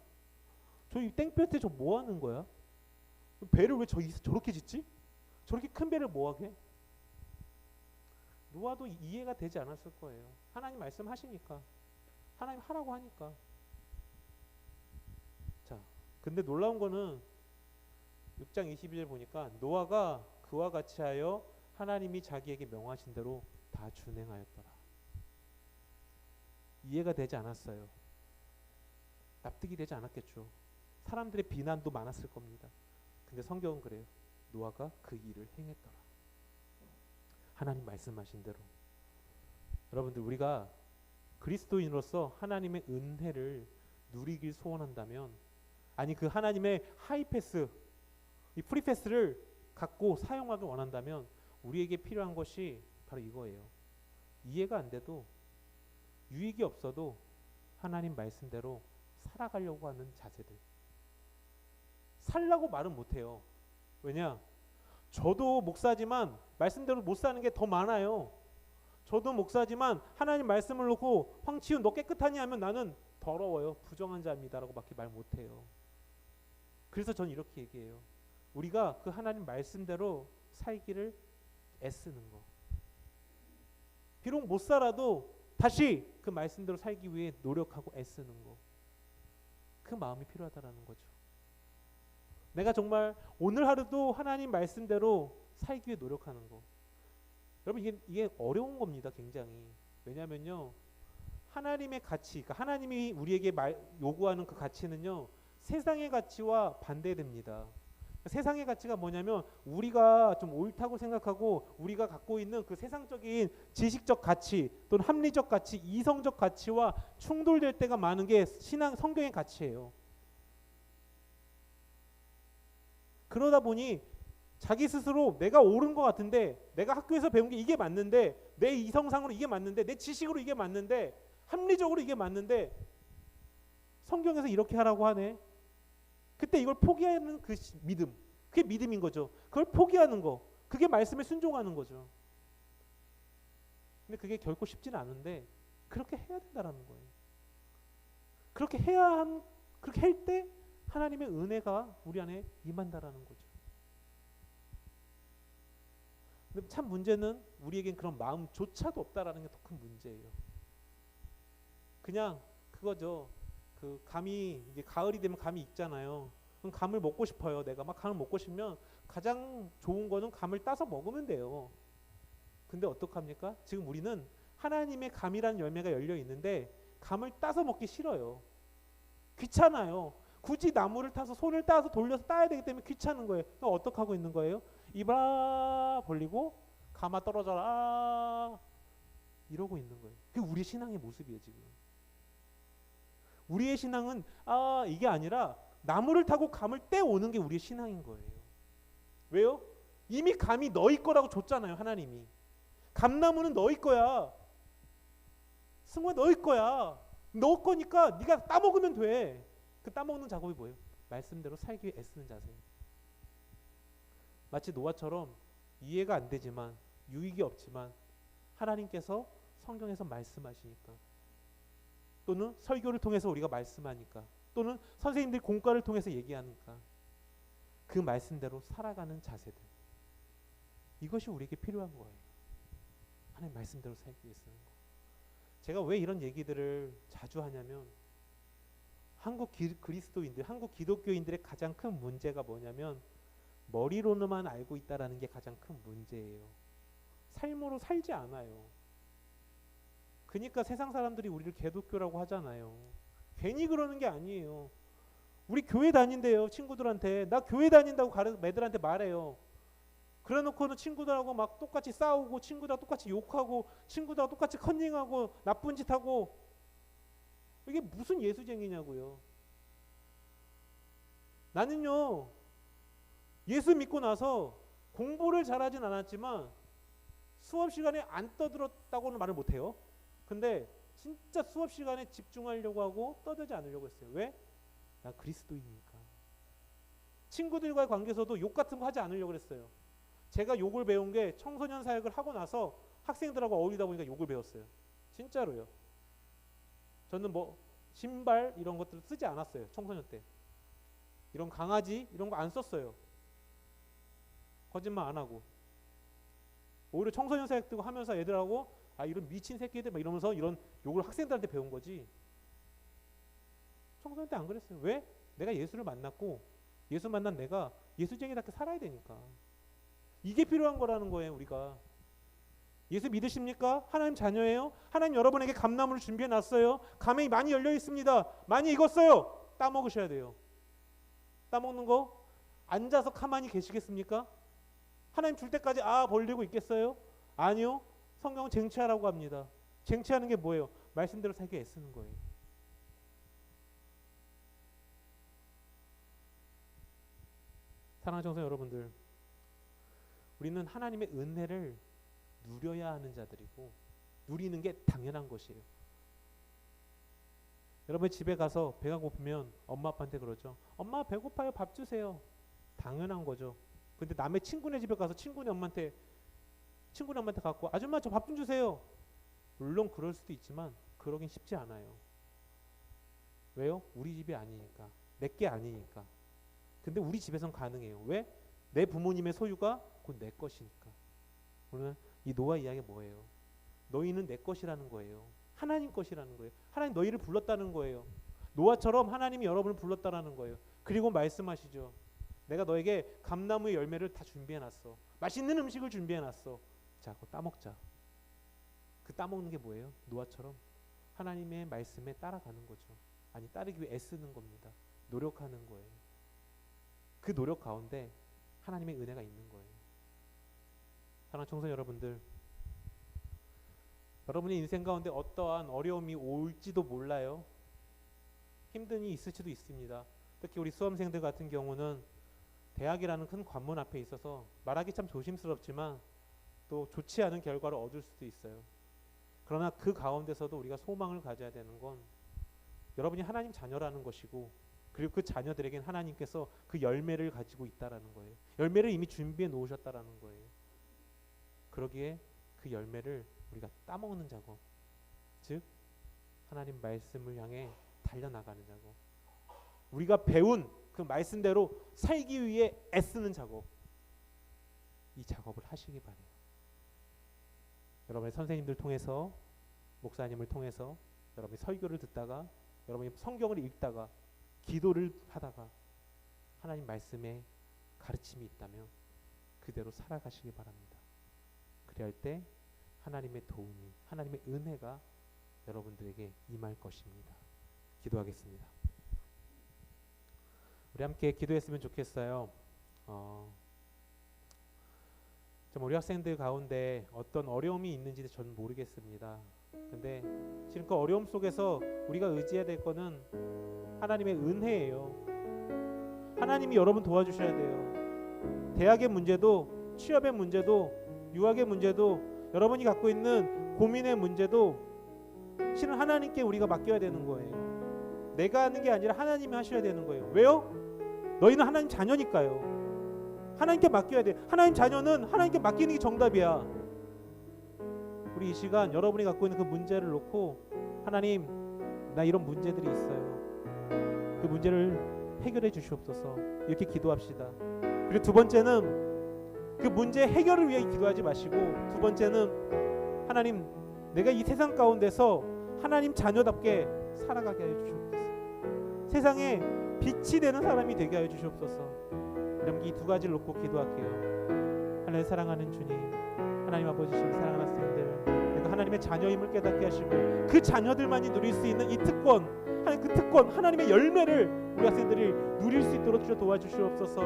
저 이 땡볕에 저 뭐 하는 거야? 배를 왜 저렇게 짓지? 저렇게 큰 배를 뭐 하게? 노아도 이해가 되지 않았을 거예요. 하나님 말씀하시니까. 하나님 하라고 하니까. 자, 근데 놀라운 거는 6장 22절 보니까 노아가 그와 같이 하여 하나님이 자기에게 명하신 대로 다 준행하였더라. 이해가 되지 않았어요. 납득이 되지 않았겠죠. 사람들의 비난도 많았을 겁니다. 근데 성경은 그래요. 노아가 그 일을 행했더라. 하나님 말씀하신 대로. 여러분들 우리가 그리스도인으로서 하나님의 은혜를 누리길 소원한다면, 아니 그 하나님의 하이패스, 이 프리패스를 갖고 사용하길 원한다면 우리에게 필요한 것이 바로 이거예요. 이해가 안 돼도 유익이 없어도 하나님 말씀대로 살아가려고 하는 자세들. 살라고 말은 못해요. 왜냐? 저도 목사지만 말씀대로 못 사는 게 더 많아요. 저도 목사지만 하나님 말씀을 놓고 황치훈 너 깨끗하니 하면 나는 더러워요. 부정한 자입니다라고 밖에 말 못해요. 그래서 저는 이렇게 얘기해요. 우리가 그 하나님 말씀대로 살기를 애쓰는 거. 비록 못 살아도 다시 그 말씀대로 살기 위해 노력하고 애쓰는 거. 그 마음이 필요하다라는 거죠. 내가 정말 오늘 하루도 하나님 말씀대로 살기 위해 노력하는 거. 여러분 이게 어려운 겁니다. 굉장히. 왜냐면요. 하나님의 가치, 그러니까 하나님이 우리에게 요구하는 그 가치는요. 세상의 가치와 반대됩니다. 세상의 가치가 뭐냐면 우리가 좀 옳다고 생각하고 우리가 갖고 있는 그 세상적인 지식적 가치 또는 합리적 가치, 이성적 가치와 충돌될 때가 많은 게 성경의 가치예요. 그러다 보니 자기 스스로 내가 옳은 것 같은데, 내가 학교에서 배운 게 이게 맞는데, 내 이성상으로 이게 맞는데, 내 지식으로 이게 맞는데, 합리적으로 이게 맞는데 성경에서 이렇게 하라고 하네. 그때 이걸 포기하는 그 믿음, 그게 믿음인 거죠. 그걸 포기하는 거, 그게 말씀에 순종하는 거죠. 근데 그게 결코 쉽지는 않은데 그렇게 해야 된다라는 거예요. 그렇게 그렇게 할 때 하나님의 은혜가 우리 안에 임한다라는 거죠. 근데 참 문제는 우리에겐 그런 마음조차도 없다라는 게 더 큰 문제예요. 그냥 그거죠. 그 감이 이제 가을이 되면 감이 익잖아요. 그럼 감을 먹고 싶어요. 내가 막 감을 먹고 싶으면 가장 좋은 거는 감을 따서 먹으면 돼요. 근데 어떡합니까? 지금 우리는 하나님의 감이라는 열매가 열려 있는데 감을 따서 먹기 싫어요. 귀찮아요. 굳이 나무를 타서 손을 따서 돌려서 따야 되기 때문에 귀찮은 거예요. 그럼 어떻게 하고 있는 거예요? 입아 벌리고 감아 떨어져라 이러고 있는 거예요. 그게 우리 신앙의 모습이에요. 지금 우리의 신앙은 이게 아니라 나무를 타고 감을 떼오는 게 우리의 신앙인 거예요. 왜요? 이미 감이 너희 거라고 줬잖아요. 하나님이. 감나무는 너희 거야. 승우야 너희 거야. 너 거니까 네가 따먹으면 돼. 그 따먹는 작업이 뭐예요? 말씀대로 살기 위해 애쓰는 자세예요. 마치 노아처럼 이해가 안 되지만 유익이 없지만 하나님께서 성경에서 말씀하시니까, 또는 설교를 통해서 우리가 말씀하니까, 또는 선생님들이 공과를 통해서 얘기하니까 그 말씀대로 살아가는 자세들, 이것이 우리에게 필요한 거예요. 하나님 말씀대로 살기 위해 쓰는 거. 제가 왜 이런 얘기들을 자주 하냐면 한국 그리스도인들, 한국 기독교인들의 가장 큰 문제가 뭐냐면 머리로만 알고 있다라는 게 가장 큰 문제예요. 삶으로 살지 않아요. 그러니까 세상 사람들이 우리를 개독교라고 하잖아요. 괜히 그러는 게 아니에요. 우리 교회 다닌대요. 친구들한테 나 교회 다닌다고 애들한테 말해요. 그래놓고는 친구들하고 막 똑같이 싸우고, 친구들하고 똑같이 욕하고, 친구들하고 똑같이 컨닝하고, 나쁜 짓 하고. 이게 무슨 예수쟁이냐고요. 나는요 예수 믿고 나서 공부를 잘하진 않았지만 수업 시간에 안 떠들었다고는 말을 못해요. 근데 진짜 수업 시간에 집중하려고 하고 떠들지 않으려고 했어요. 왜? 나 그리스도이니까. 친구들과의 관계에서도 욕 같은 거 하지 않으려고 했어요. 제가 욕을 배운 게 청소년 사역을 하고 나서 학생들하고 어울리다 보니까 욕을 배웠어요. 진짜로요. 저는 뭐 신발 이런 것들을 쓰지 않았어요. 청소년 때. 이런 강아지 이런 거 안 썼어요. 거짓말 안 하고. 오히려 청소년 사역 들고 하면서 애들하고 이런 미친 새끼들 막 이러면서 이런 욕을 학생들한테 배운 거지. 청소년 때 안 그랬어요. 왜? 내가 예수를 만났고 예수 만난 내가 예수쟁이답게 살아야 되니까. 이게 필요한 거라는 거예요. 우리가. 예수 믿으십니까? 하나님 자녀예요? 하나님 여러분에게 감나무를 준비해 놨어요. 감이 많이 열려 있습니다. 많이 익었어요. 따먹으셔야 돼요. 따먹는 거 앉아서 가만히 계시겠습니까? 하나님 줄 때까지 벌리고 있겠어요? 아니요. 성경은 쟁취하라고 합니다. 쟁취하는 게 뭐예요? 말씀대로 살기 애쓰는 거예요. 사랑하는 청소년 여러분들, 우리는 하나님의 은혜를 누려야 하는 자들이고 누리는 게 당연한 것이에요. 여러분 집에 가서 배가 고프면 엄마 아빠한테 그러죠. 엄마 배고파요. 밥 주세요. 당연한 거죠. 근데 남의 친구네 집에 가서 친구네 엄마한테 갖고 아줌마 저 밥 좀 주세요. 물론 그럴 수도 있지만 그러긴 쉽지 않아요. 왜요? 우리 집이 아니니까, 내게 아니니까. 근데 우리 집에선 가능해요. 왜? 내 부모님의 소유가 곧 내 것이니까. 오늘 이 노아 이야기가 뭐예요? 너희는 내 것이라는 거예요. 하나님 것이라는 거예요. 하나님 너희를 불렀다는 거예요. 노아처럼 하나님이 여러분을 불렀다라는 거예요. 그리고 말씀하시죠. 내가 너에게 감나무의 열매를 다 준비해놨어. 맛있는 음식을 준비해놨어. 자, 그거 따먹자. 그 따먹는 게 뭐예요? 노아처럼 하나님의 말씀에 따라가는 거죠. 아니, 따르기 위해 애쓰는 겁니다. 노력하는 거예요. 그 노력 가운데 하나님의 은혜가 있는 거예요. 사랑하는 청소년 여러분들, 여러분의 인생 가운데 어떠한 어려움이 올지도 몰라요. 힘든 일이 있을지도 있습니다. 특히 우리 수험생들 같은 경우는 대학이라는 큰 관문 앞에 있어서 말하기 참 조심스럽지만 또 좋지 않은 결과를 얻을 수도 있어요. 그러나 그 가운데서도 우리가 소망을 가져야 되는 건 여러분이 하나님 자녀라는 것이고, 그리고 그 자녀들에겐 하나님께서 그 열매를 가지고 있다라는 거예요. 열매를 이미 준비해 놓으셨다라는 거예요. 그러기에 그 열매를 우리가 따먹는 작업, 즉 하나님 말씀을 향해 달려나가는 작업, 우리가 배운 그 말씀대로 살기 위해 애쓰는 작업, 이 작업을 하시기 바래요. 여러분의 선생님들 통해서, 목사님을 통해서, 여러분이 설교를 듣다가, 여러분이 성경을 읽다가, 기도를 하다가 하나님 말씀에 가르침이 있다면 그대로 살아가시기 바랍니다. 그리할 때 하나님의 도움이, 하나님의 은혜가 여러분들에게 임할 것입니다. 기도하겠습니다. 우리 함께 기도했으면 좋겠어요. 좀 우리 학생들 가운데 어떤 어려움이 있는지 저는 모르겠습니다. 근데 지금 그 어려움 속에서 우리가 의지해야 될 거는 하나님의 은혜예요. 하나님이 여러분 도와주셔야 돼요. 대학의 문제도, 취업의 문제도, 유학의 문제도, 여러분이 갖고 있는 고민의 문제도 실은 하나님께 우리가 맡겨야 되는 거예요. 내가 하는 게 아니라 하나님이 하셔야 되는 거예요. 왜요? 너희는 하나님 자녀니까요. 하나님께 맡겨야 돼. 하나님 자녀는 하나님께 맡기는 게 정답이야. 우리 이 시간 여러분이 갖고 있는 그 문제를 놓고, 하나님, 나 이런 문제들이 있어요. 그 문제를 해결해 주시옵소서. 이렇게 기도합시다. 그리고 두 번째는 그 문제 해결을 위해 기도하지 마시고, 두 번째는 하나님, 내가 이 세상 가운데서 하나님 자녀답게 살아가게 하여 주시옵소서. 세상에 빛이 되는 사람이 되게 하여 주시옵소서. 이 두 가지를 놓고 기도할게요. 하나님 사랑하는 주님, 하나님 아버지시여, 사랑하는 학생들, 내가 하나님의 자녀임을 깨닫게 하시고 그 자녀들만이 누릴 수 있는 이 특권, 하나님 그 특권, 하나님의 열매를 우리 학생들이 누릴 수 있도록 주여 도와주시옵소서.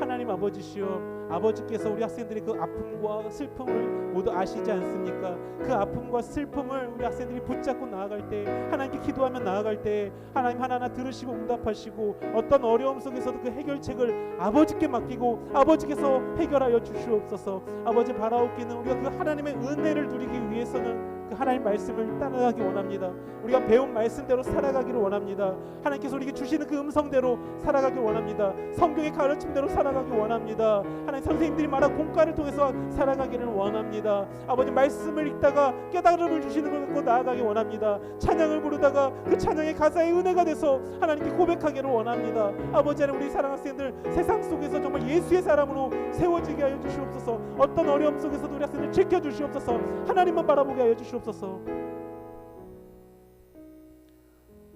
하나님 아버지시여, 아버지께서 우리 학생들의 그 아픔과 슬픔을 모두 아시지 않습니까? 그 아픔과 슬픔을 우리 학생들이 붙잡고 나아갈 때, 하나님께 기도하며 나아갈 때 하나님 하나하나 들으시고 응답하시고, 어떤 어려움 속에서도 그 해결책을 아버지께 맡기고 아버지께서 해결하여 주시옵소서. 아버지 바라옵기는 우리가 그 하나님의 은혜를 누리기 위해서는 그 하나님 말씀을 따라가기 원합니다. 우리가 배운 말씀대로 살아가기를 원합니다. 하나님께서 우리에게 주시는 그 음성대로 살아가기 원합니다. 성경의 가르침대로 살아가기 원합니다. 하나님 선생님들이 말한 공과를 통해서 살아가기를 원합니다. 아버지 말씀을 읽다가 깨달음을 주시는 걸 갖고 나아가기 원합니다. 찬양을 부르다가 그 찬양의 가사의 은혜가 돼서 하나님께 고백하기를 원합니다. 아버지 하나님, 우리 사랑하는 학생들 세상 속에서 정말 예수의 사람으로 세워지게 하여 주시옵소서. 어떤 어려움 속에서도 우리 학생들 지켜주시옵소서. 하나님만 바라보게 하여 주시옵소서.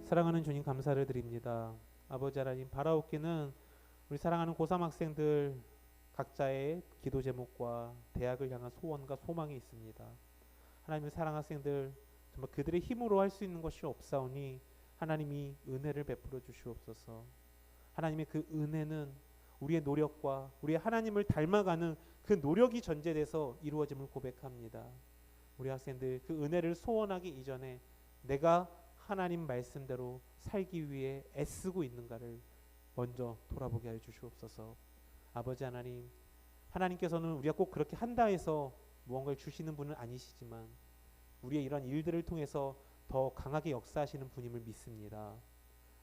사랑하는 주님, 감사를 드립니다. 아버지 하나님, 바라옵기는 우리 사랑하는 고3 학생들 각자의 기도 제목과 대학을 향한 소원과 소망이 있습니다. 하나님의 사랑 학생들, 정말 그들의 힘으로 할 수 있는 것이 없사오니 하나님이 은혜를 베풀어 주시옵소서. 하나님의 그 은혜는 우리의 노력과 우리의 하나님을 닮아가는 그 노력이 전제돼서 이루어짐을 고백합니다. 우리 학생들 그 은혜를 소원하기 이전에 내가 하나님 말씀대로 살기 위해 애쓰고 있는가를 먼저 돌아보게 하여 주시옵소서. 아버지 하나님, 하나님께서는 우리가 꼭 그렇게 한다 해서 무언가를 주시는 분은 아니시지만 우리의 이런 일들을 통해서 더 강하게 역사하시는 분임을 믿습니다.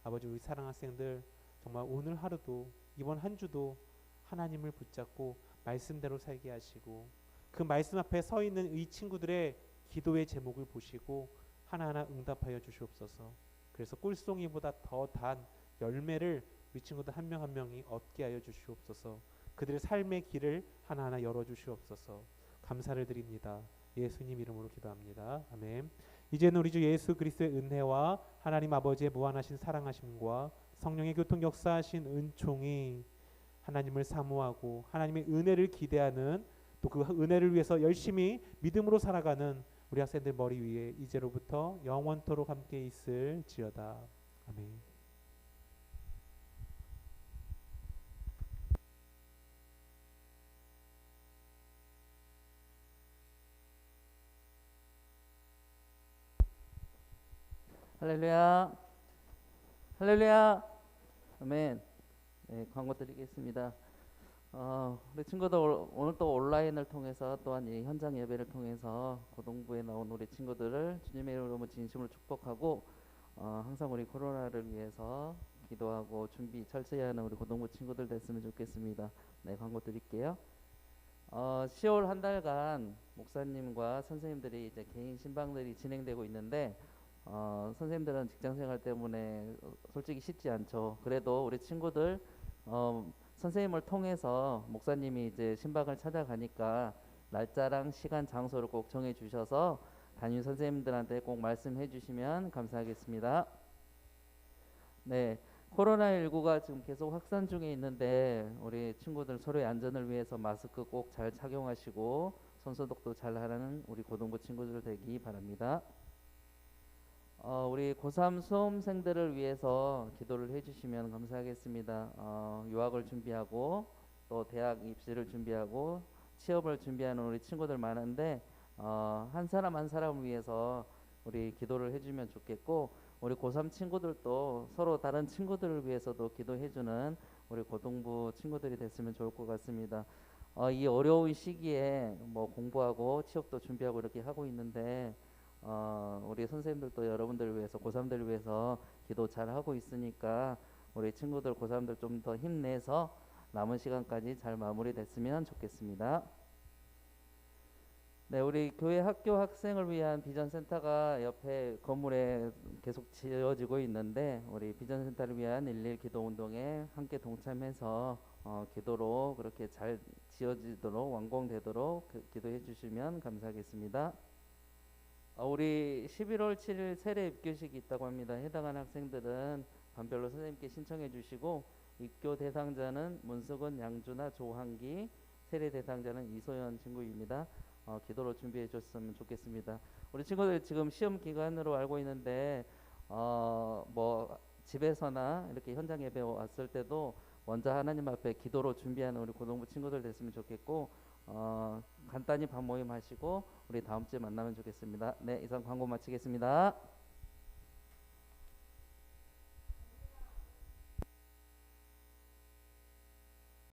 아버지, 우리 사랑 학생들 정말 오늘 하루도, 이번 한 주도 하나님을 붙잡고 말씀대로 살게 하시고, 그 말씀 앞에 서 있는 이 친구들의 기도의 제목을 보시고 하나하나 응답하여 주시옵소서. 그래서 꿀송이보다 더 단 열매를 우리 친구들 한 명 한 명이 얻게 하여 주시옵소서. 그들의 삶의 길을 하나하나 열어 주시옵소서. 감사를 드립니다. 예수님 이름으로 기도합니다. 아멘. 이제는 우리 주 예수 그리스도의 은혜와 하나님 아버지의 무한하신 사랑하심과 성령의 교통 역사하신 은총이 하나님을 사모하고 하나님의 은혜를 기대하는 또 그 은혜를 위해서 열심히 믿음으로 살아가는 우리 학생들 머리 위에 이제로부터 영원토록 함께 있을지어다. 아멘. 할렐루야, 할렐루야, 아멘. 네, 광고 드리겠습니다. 우리 친구들 오늘 또 온라인을 통해서 또한 이 현장 예배를 통해서 고동부에 나온 우리 친구들을 주님의 이름으로 진심으로 축복하고 항상 우리 코로나를 위해서 기도하고 준비 철저히 하는 우리 고동부 친구들 됐으면 좋겠습니다. 네, 광고 드릴게요. 10월 한 달간 목사님과 선생님들이 이제 개인 신방들이 진행되고 있는데 선생님들은 직장생활 때문에 솔직히 쉽지 않죠. 그래도 우리 친구들 선생님을 통해서 목사님이 이제 신방을 찾아가니까 날짜랑 시간 장소를 꼭 정해 주셔서 담임 선생님들한테 꼭 말씀해 주시면 감사하겠습니다. 네, 코로나19가 지금 계속 확산 중에 있는데 우리 친구들 서로의 안전을 위해서 마스크 꼭 잘 착용하시고 손소독도 잘 하는 우리 고등부 친구들 되기 바랍니다. 우리 고3 수험생들을 위해서 기도를 해주시면 감사하겠습니다. 유학을 준비하고 또 대학 입시를 준비하고 취업을 준비하는 우리 친구들 많은데 한 사람 한 사람을 위해서 우리 기도를 해주면 좋겠고 우리 고3 친구들도 서로 다른 친구들을 위해서도 기도해주는 우리 고등부 친구들이 됐으면 좋을 것 같습니다. 이 어려운 시기에 뭐 공부하고 취업도 준비하고 이렇게 하고 있는데 우리 선생님들도 여러분들을 위해서 고3들을 위해서 기도 잘 하고 있으니까 우리 친구들 고3들 좀 더 힘내서 남은 시간까지 잘 마무리됐으면 좋겠습니다. 네, 우리 교회 학교 학생을 위한 비전센터가 옆에 건물에 계속 지어지고 있는데 우리 비전센터를 위한 1.1 기도운동에 함께 동참해서 기도로 그렇게 잘 지어지도록 완공되도록 기도해 주시면 감사하겠습니다. 우리 11월 7일 세례 입교식이 있다고 합니다. 해당하는 학생들은 반별로 선생님께 신청해 주시고 입교 대상자는 문석은, 양준아, 조한기, 세례 대상자는 이소연 친구입니다. 기도로 준비해 줬으면 좋겠습니다. 우리 친구들 지금 시험 기간으로 알고 있는데 뭐 집에서나 이렇게 현장 예배 왔을 때도 먼저 하나님 앞에 기도로 준비하는 우리 고등부 친구들 됐으면 좋겠고 간단히 밥 모임 하시고 우리 다음 주에 만나면 좋겠습니다. 네, 이상 광고 마치겠습니다.